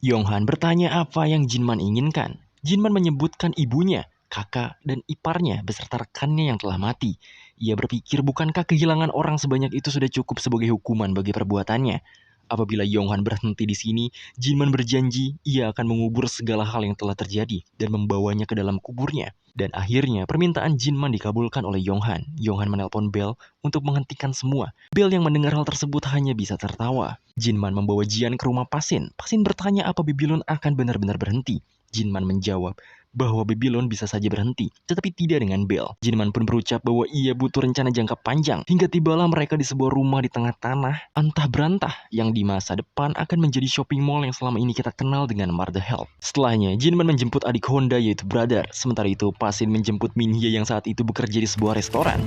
Yonghan bertanya apa yang Jinman inginkan. Jinman menyebutkan ibunya, kakak, dan iparnya beserta rekannya yang telah mati. Ia berpikir bukankah kehilangan orang sebanyak itu sudah cukup sebagai hukuman bagi perbuatannya. Apabila Yonghan berhenti di sini, Jinman berjanji ia akan mengubur segala hal yang telah terjadi dan membawanya ke dalam kuburnya. Dan akhirnya permintaan Jinman dikabulkan oleh Yonghan. Yonghan menelpon Bell untuk menghentikan semua. Bell yang mendengar hal tersebut hanya bisa tertawa. Jinman membawa Jian ke rumah Pasin. Pasin bertanya apa Babylon akan benar-benar berhenti. Jinman menjawab bahwa Babylon bisa saja berhenti, tetapi tidak dengan Bell. Jinman pun berucap bahwa ia butuh rencana jangka panjang, hingga tibalah mereka di sebuah rumah di tengah tanah, antah berantah, yang di masa depan akan menjadi shopping mall yang selama ini kita kenal dengan Mother Help. Setelahnya, Jinman menjemput adik Honda yaitu Brother. Sementara itu, Pasin menjemput Minhye yang saat itu bekerja di sebuah restoran.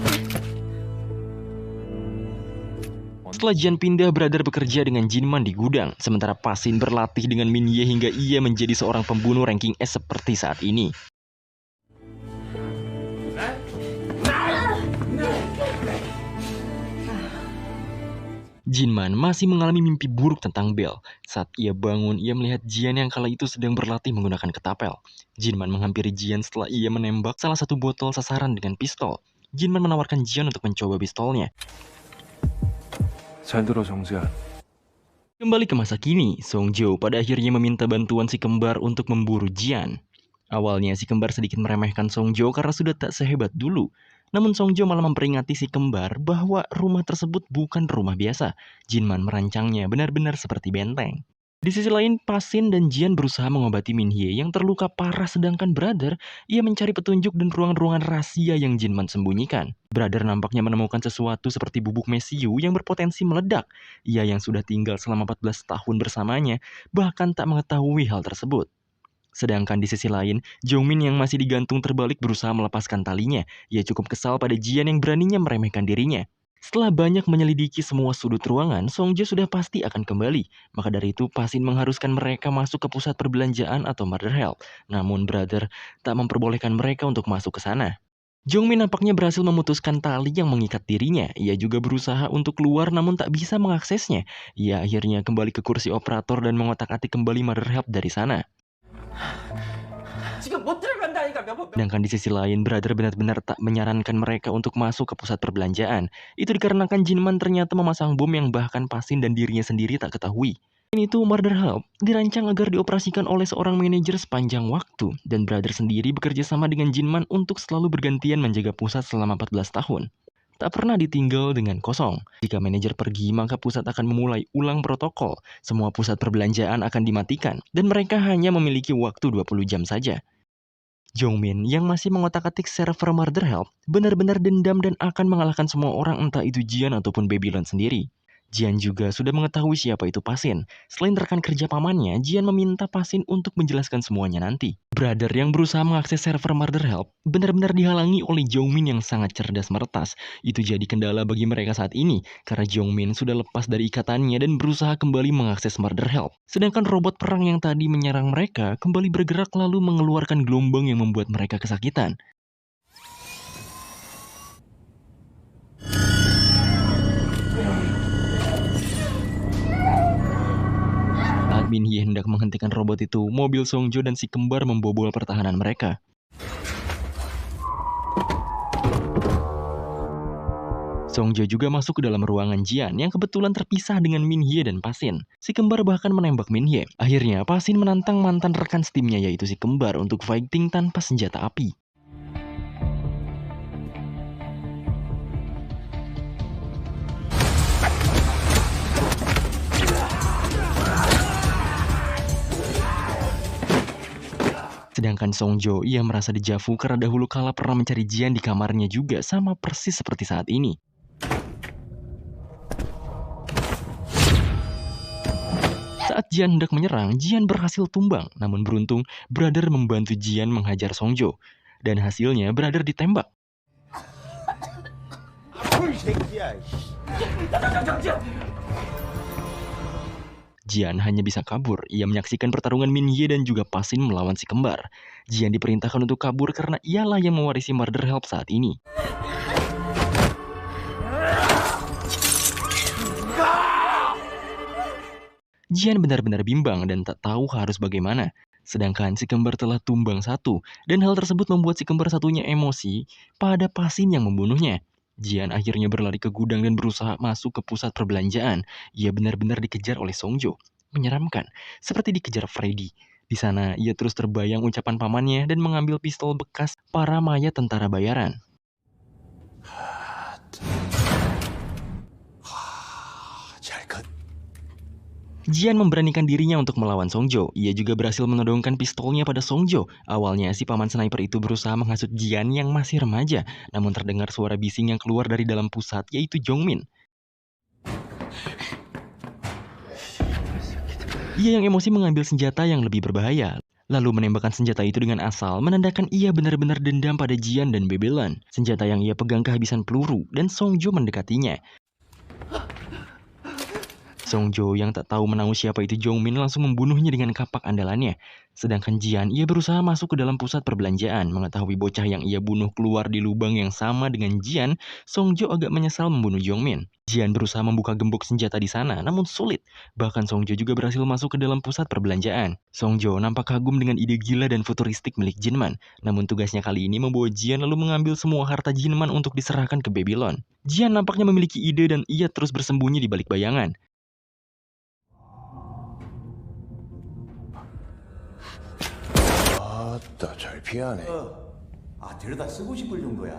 Setelah Jian pindah, Brother bekerja dengan Jinman di gudang, sementara Pasin berlatih dengan Minhye hingga ia menjadi seorang pembunuh ranking S seperti saat ini. Jinman masih mengalami mimpi buruk tentang Bell. Saat ia bangun, ia melihat Jian yang kala itu sedang berlatih menggunakan ketapel. Jinman menghampiri Jian setelah ia menembak salah satu botol sasaran dengan pistol. Jinman menawarkan Jian untuk mencoba pistolnya. 잘 들어 정지야. Kembali ke masa kini, Songjo pada akhirnya meminta bantuan si kembar untuk memburu Jian. Awalnya si kembar sedikit meremehkan Songjo karena sudah tak sehebat dulu. Namun Songjo malah memperingati si kembar bahwa rumah tersebut bukan rumah biasa. Jinman merancangnya benar-benar seperti benteng. Di sisi lain, Pasin dan Jian berusaha mengobati Minhye yang terluka parah, sedangkan Brother, ia mencari petunjuk dan ruangan-ruangan rahasia yang Jinman sembunyikan. Brother nampaknya menemukan sesuatu seperti bubuk mesiu yang berpotensi meledak. Ia yang sudah tinggal selama 14 tahun bersamanya, bahkan tak mengetahui hal tersebut. Sedangkan di sisi lain, Jongmin yang masih digantung terbalik berusaha melepaskan talinya. Ia cukup kesal pada Jian yang beraninya meremehkan dirinya. Setelah banyak menyelidiki semua sudut ruangan, Songjo sudah pasti akan kembali. Maka dari itu, Pasin mengharuskan mereka masuk ke pusat perbelanjaan atau Mother Help. Namun Brother tak memperbolehkan mereka untuk masuk ke sana. Jongmin nampaknya berhasil memutuskan tali yang mengikat dirinya. Ia juga berusaha untuk keluar namun tak bisa mengaksesnya. Ia akhirnya kembali ke kursi operator dan mengotak-atik kembali Mother Help dari sana. Sedangkan di sisi lain, Brother benar-benar tak menyarankan mereka untuk masuk ke pusat perbelanjaan. Itu dikarenakan Jinman ternyata memasang bom yang bahkan Pasin dan dirinya sendiri tak ketahui. Ini tuh Mother Help dirancang agar dioperasikan oleh seorang manajer sepanjang waktu, dan Brother sendiri bekerja sama dengan Jinman untuk selalu bergantian menjaga pusat selama 14 tahun. Tak pernah ditinggal dengan kosong. Jika manajer pergi, maka pusat akan memulai ulang protokol. Semua pusat perbelanjaan akan dimatikan, dan mereka hanya memiliki waktu 20 jam saja. Jongmin yang masih mengotak-atik server Mother Help benar-benar dendam dan akan mengalahkan semua orang, entah itu Jian ataupun Babylon sendiri. Jian juga sudah mengetahui siapa itu Pasin. Selain rekan kerja pamannya, Jian meminta Pasin untuk menjelaskan semuanya nanti. Brother yang berusaha mengakses server Mother Help benar-benar dihalangi oleh Jongmin yang sangat cerdas meretas. Itu jadi kendala bagi mereka saat ini, karena Jongmin sudah lepas dari ikatannya dan berusaha kembali mengakses Mother Help. Sedangkan robot perang yang tadi menyerang mereka kembali bergerak lalu mengeluarkan gelombang yang membuat mereka kesakitan. Saat Minhye hendak menghentikan robot itu, mobil Songjo dan si kembar membobol pertahanan mereka. Songjo juga masuk ke dalam ruangan Jian yang kebetulan terpisah dengan Minhye dan Pasin. Si kembar bahkan menembak Minhye. Akhirnya Pasin menantang mantan rekan setimnya yaitu si kembar untuk fighting tanpa senjata api. Sedangkan Songjo, ia merasa dejavu karena dahulu kala pernah mencari Jian di kamarnya juga sama persis seperti saat ini. Saat Jian hendak menyerang, Jian berhasil tumbang. Namun beruntung, Brother membantu Jian menghajar Songjo. Dan hasilnya, Brother ditembak. Jian hanya bisa kabur. Ia menyaksikan pertarungan Minhye dan juga Pasin melawan si kembar. Jian diperintahkan untuk kabur karena ialah yang mewarisi Mother Help saat ini. Jian benar-benar bimbang dan tak tahu harus bagaimana. Sedangkan si kembar telah tumbang satu, dan hal tersebut membuat si kembar satunya emosi pada Pasin yang membunuhnya. Jian akhirnya berlari ke gudang dan berusaha masuk ke pusat perbelanjaan. Ia benar-benar dikejar oleh Songjo. Menyeramkan, seperti dikejar Freddy. Di sana, ia terus terbayang ucapan pamannya dan mengambil pistol bekas para mayat tentara bayaran. Jian memberanikan dirinya untuk melawan Songjo. Ia juga berhasil menodongkan pistolnya pada Songjo. Awalnya si paman sniper itu berusaha menghasut Jian yang masih remaja, namun terdengar suara bising yang keluar dari dalam pusat, yaitu Jongmin. Ia yang emosi mengambil senjata yang lebih berbahaya, lalu menembakkan senjata itu dengan asal, menandakan ia benar-benar dendam pada Jian dan Babylon. Senjata yang ia pegang kehabisan peluru, dan Songjo mendekatinya. Songjo yang tak tahu menahu siapa itu Jongmin langsung membunuhnya dengan kapak andalannya. Sedangkan Jian, ia berusaha masuk ke dalam pusat perbelanjaan. Mengetahui bocah yang ia bunuh keluar di lubang yang sama dengan Jian, Songjo agak menyesal membunuh Jongmin. Jian berusaha membuka gembok senjata di sana, namun sulit. Bahkan Songjo juga berhasil masuk ke dalam pusat perbelanjaan. Songjo nampak kagum dengan ide gila dan futuristik milik Jinman. Namun tugasnya kali ini membawa Jian lalu mengambil semua harta Jinman untuk diserahkan ke Babylon. Jian nampaknya memiliki ide dan ia terus bersembunyi di balik bayangan. 잘 피하네. 데려다 쓰고 싶을 정도야.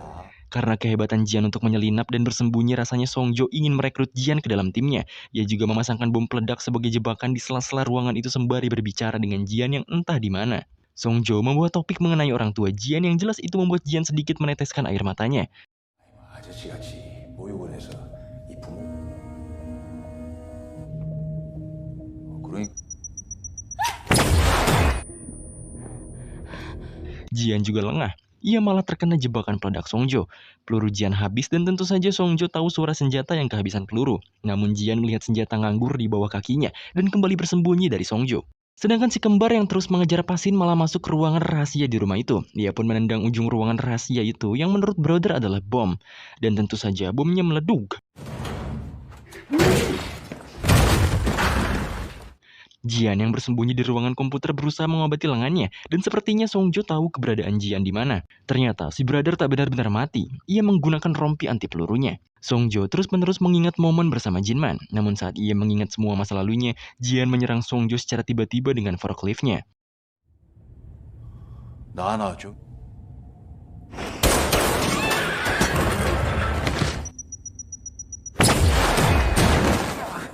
Karena kehebatan Jian untuk menyelinap dan bersembunyi, rasanya Songjo ingin merekrut Jian ke dalam timnya. Ia juga memasangkan bom peledak sebagai jebakan di sela-sela ruangan itu sembari berbicara dengan Jian yang entah di mana. Songjo membawa topik mengenai orang tua Jian yang jelas itu membuat Jian sedikit meneteskan air matanya. 아저씨같이 보육원에서 이 부모. 그러니까. Jian juga lengah. Ia malah terkena jebakan peledak Songjo. Peluru Jian habis dan tentu saja Songjo tahu suara senjata yang kehabisan peluru. Namun Jian melihat senjata nganggur di bawah kakinya dan kembali bersembunyi dari Songjo. Sedangkan si kembar yang terus mengejar Pasin malah masuk ke ruangan rahasia di rumah itu. Ia pun menendang ujung ruangan rahasia itu yang menurut Brother adalah bom. Dan tentu saja bomnya meleduk. Jian yang bersembunyi di ruangan komputer berusaha mengobati lengannya, dan sepertinya Songjo tahu keberadaan Jian di mana. Ternyata si brother tak benar-benar mati. Ia menggunakan rompi anti pelurunya. Songjo terus-menerus mengingat momen bersama Jinman. Namun saat ia mengingat semua masa lalunya, Jian menyerang Songjo secara tiba-tiba dengan forkliftnya. 나 하나 좀.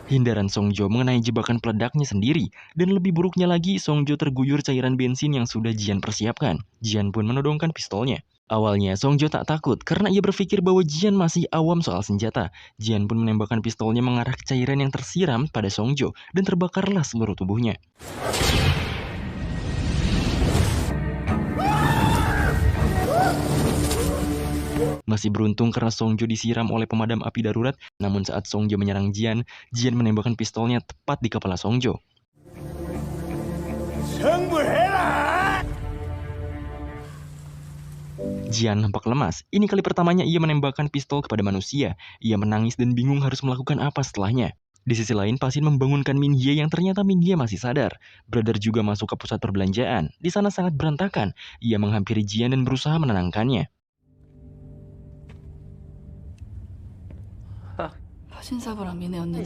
Hindaran Songjo mengenai jebakan peledaknya sendiri, dan lebih buruknya lagi Songjo terguyur cairan bensin yang sudah Jian persiapkan. Jian pun menodongkan pistolnya. Awalnya Songjo tak takut karena ia berpikir bahwa Jian masih awam soal senjata. Jian pun menembakkan pistolnya mengarah ke cairan yang tersiram pada Songjo dan terbakarlah seluruh tubuhnya. Masih beruntung karena Songjo disiram oleh pemadam api darurat, namun saat Songjo menyerang Jian, Jian menembakkan pistolnya tepat di kepala Songjo. Jian nampak lemas. Ini kali pertamanya ia menembakkan pistol kepada manusia. Ia menangis dan bingung harus melakukan apa setelahnya. Di sisi lain, Pasin membangunkan Min Hye yang ternyata Min Hye masih sadar. Brother juga masuk ke pusat perbelanjaan. Di sana sangat berantakan. Ia menghampiri Jian dan berusaha menenangkannya. 신사부랑 미네였는데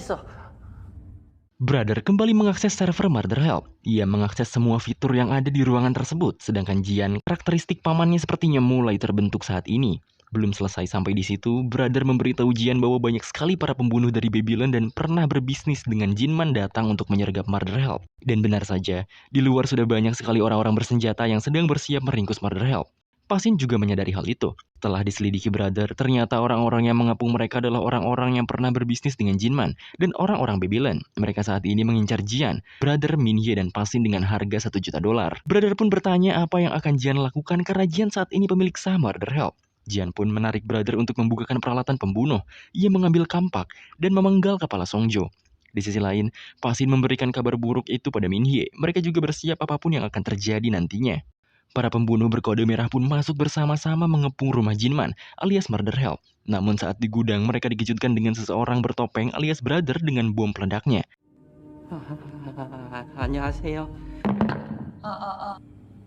Brother kembali mengakses server Murder Help. Ia mengakses semua fitur yang ada di ruangan tersebut, sedangkan Jian, karakteristik pamannya sepertinya mulai terbentuk saat ini. Belum selesai sampai di situ, Brother memberitahu Jian bahwa banyak sekali para pembunuh dari Babylon dan pernah berbisnis dengan Jinman datang untuk menyergap Murder Help. Dan benar saja, di luar sudah banyak sekali orang-orang bersenjata yang sedang bersiap meringkus Murder Help. Pasin juga menyadari hal itu. Setelah diselidiki Brother, ternyata orang-orang yang mengepung mereka adalah orang-orang yang pernah berbisnis dengan Jinman dan orang-orang Babylon. Mereka saat ini mengincar Jian, Brother, Min Hye, dan Pasin dengan harga $1 juta. Brother pun bertanya apa yang akan Jian lakukan karena Jian saat ini pemilik saham Murder Help. Jian pun menarik Brother untuk membukakan peralatan pembunuh. Ia mengambil kampak dan memenggal kepala Songjo. Di sisi lain, Pasin memberikan kabar buruk itu pada Min Hye. Mereka juga bersiap apapun yang akan terjadi nantinya. Para pembunuh berkode merah pun masuk bersama-sama mengepung rumah Jinman alias Murder Help. Namun saat di gudang mereka dikejutkan dengan seseorang bertopeng alias Brother dengan bom peledaknya. 안녕하세요.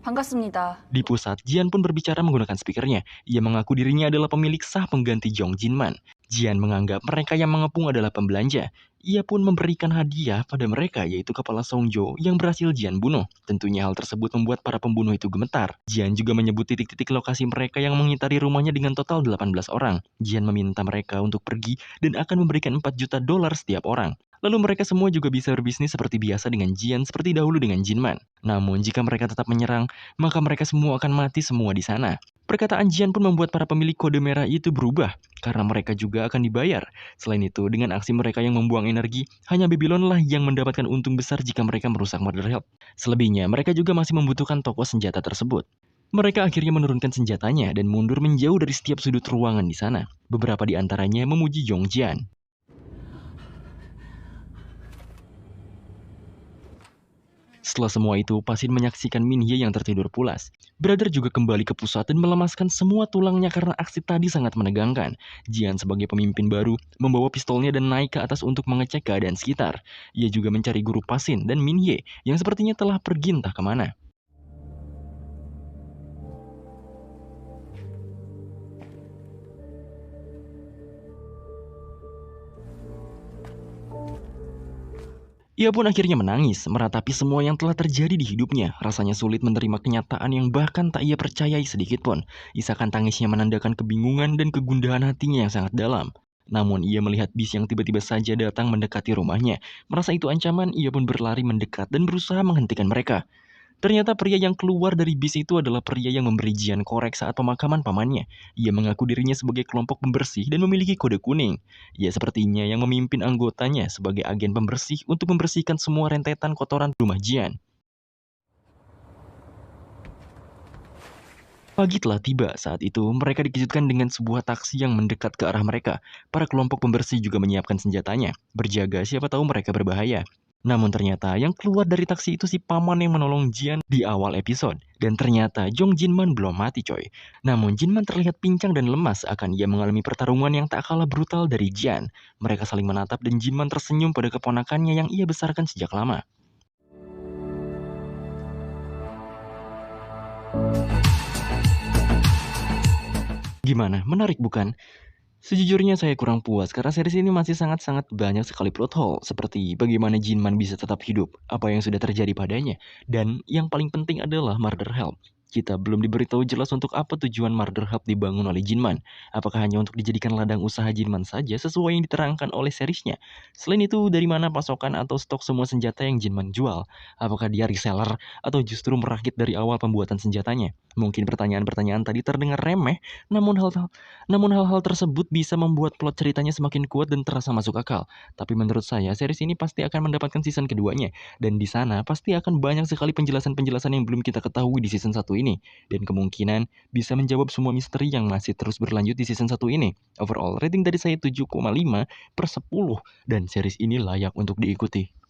반갑습니다. Di pusat, Jian pun berbicara menggunakan speakernya. Ia mengaku dirinya adalah pemilik sah pengganti Jong Jinman. Jian menganggap mereka yang mengepung adalah pembelanja. Ia pun memberikan hadiah pada mereka, yaitu kepala Songjo yang berhasil Jian bunuh. Tentunya hal tersebut membuat para pembunuh itu gemetar. Jian juga menyebut titik-titik lokasi mereka yang mengitari rumahnya dengan total 18 orang. Jian meminta mereka untuk pergi dan akan memberikan 4 juta dolar setiap orang. Lalu mereka semua juga bisa berbisnis seperti biasa dengan Jian seperti dahulu dengan Jinman. Namun jika mereka tetap menyerang, maka mereka semua akan mati semua di sana. Perkataan Jian pun membuat para pemilik kode merah itu berubah, karena mereka juga akan dibayar. Selain itu, dengan aksi mereka yang membuang energi, hanya Babylon lah yang mendapatkan untung besar jika mereka merusak Murder Help. Selebihnya, mereka juga masih membutuhkan toko senjata tersebut. Mereka akhirnya menurunkan senjatanya dan mundur menjauh dari setiap sudut ruangan di sana. Beberapa di antaranya memuji Jong Jian. Setelah semua itu, Pasin menyaksikan Min Hye yang tertidur pulas. Brother juga kembali ke pusat dan melemaskan semua tulangnya karena aksi tadi sangat menegangkan. Jian sebagai pemimpin baru, membawa pistolnya dan naik ke atas untuk mengecek keadaan sekitar. Ia juga mencari guru Pasin dan Min Hye yang sepertinya telah pergi entah kemana. Ia pun akhirnya menangis, meratapi semua yang telah terjadi di hidupnya. Rasanya sulit menerima kenyataan yang bahkan tak ia percayai sedikitpun. Isakan tangisnya menandakan kebingungan dan kegundahan hatinya yang sangat dalam. Namun ia melihat bis yang tiba-tiba saja datang mendekati rumahnya. Merasa itu ancaman, ia pun berlari mendekat dan berusaha menghentikan mereka. Ternyata pria yang keluar dari bis itu adalah pria yang memberi Jian korek saat pemakaman pamannya. Ia mengaku dirinya sebagai kelompok pembersih dan memiliki kode kuning. Ia sepertinya yang memimpin anggotanya sebagai agen pembersih untuk membersihkan semua rentetan kotoran rumah Jian. Pagi telah tiba. Saat itu, mereka dikejutkan dengan sebuah taksi yang mendekat ke arah mereka. Para kelompok pembersih juga menyiapkan senjatanya, berjaga siapa tahu mereka berbahaya. Namun ternyata yang keluar dari taksi itu si paman yang menolong Jian di awal episode. Dan ternyata Jong Jinman belum mati coy. Namun Jinman terlihat pincang dan lemas akan ia mengalami pertarungan yang tak kalah brutal dari Jian. Mereka saling menatap dan Jinman tersenyum pada keponakannya yang ia besarkan sejak lama. Gimana? Menarik bukan? Sejujurnya saya kurang puas karena series ini masih sangat-sangat banyak sekali plot hole, seperti bagaimana Jinman bisa tetap hidup, apa yang sudah terjadi padanya, dan yang paling penting adalah Murder Help. Kita belum diberitahu jelas untuk apa tujuan Murder Help dibangun oleh Jinman. Apakah hanya untuk dijadikan ladang usaha Jinman saja sesuai yang diterangkan oleh seriesnya? Selain itu, dari mana pasokan atau stok semua senjata yang Jinman jual? Apakah dia reseller atau justru merakit dari awal pembuatan senjatanya? Mungkin pertanyaan-pertanyaan tadi terdengar remeh, namun hal-hal tersebut bisa membuat plot ceritanya semakin kuat dan terasa masuk akal. Tapi menurut saya, series ini pasti akan mendapatkan season keduanya. Dan di sana pasti akan banyak sekali penjelasan-penjelasan yang belum kita ketahui di season 1 ini. Dan kemungkinan bisa menjawab semua misteri yang masih terus berlanjut di season 1 ini. Overall, rating dari saya 7,5/10. Dan series ini layak untuk diikuti.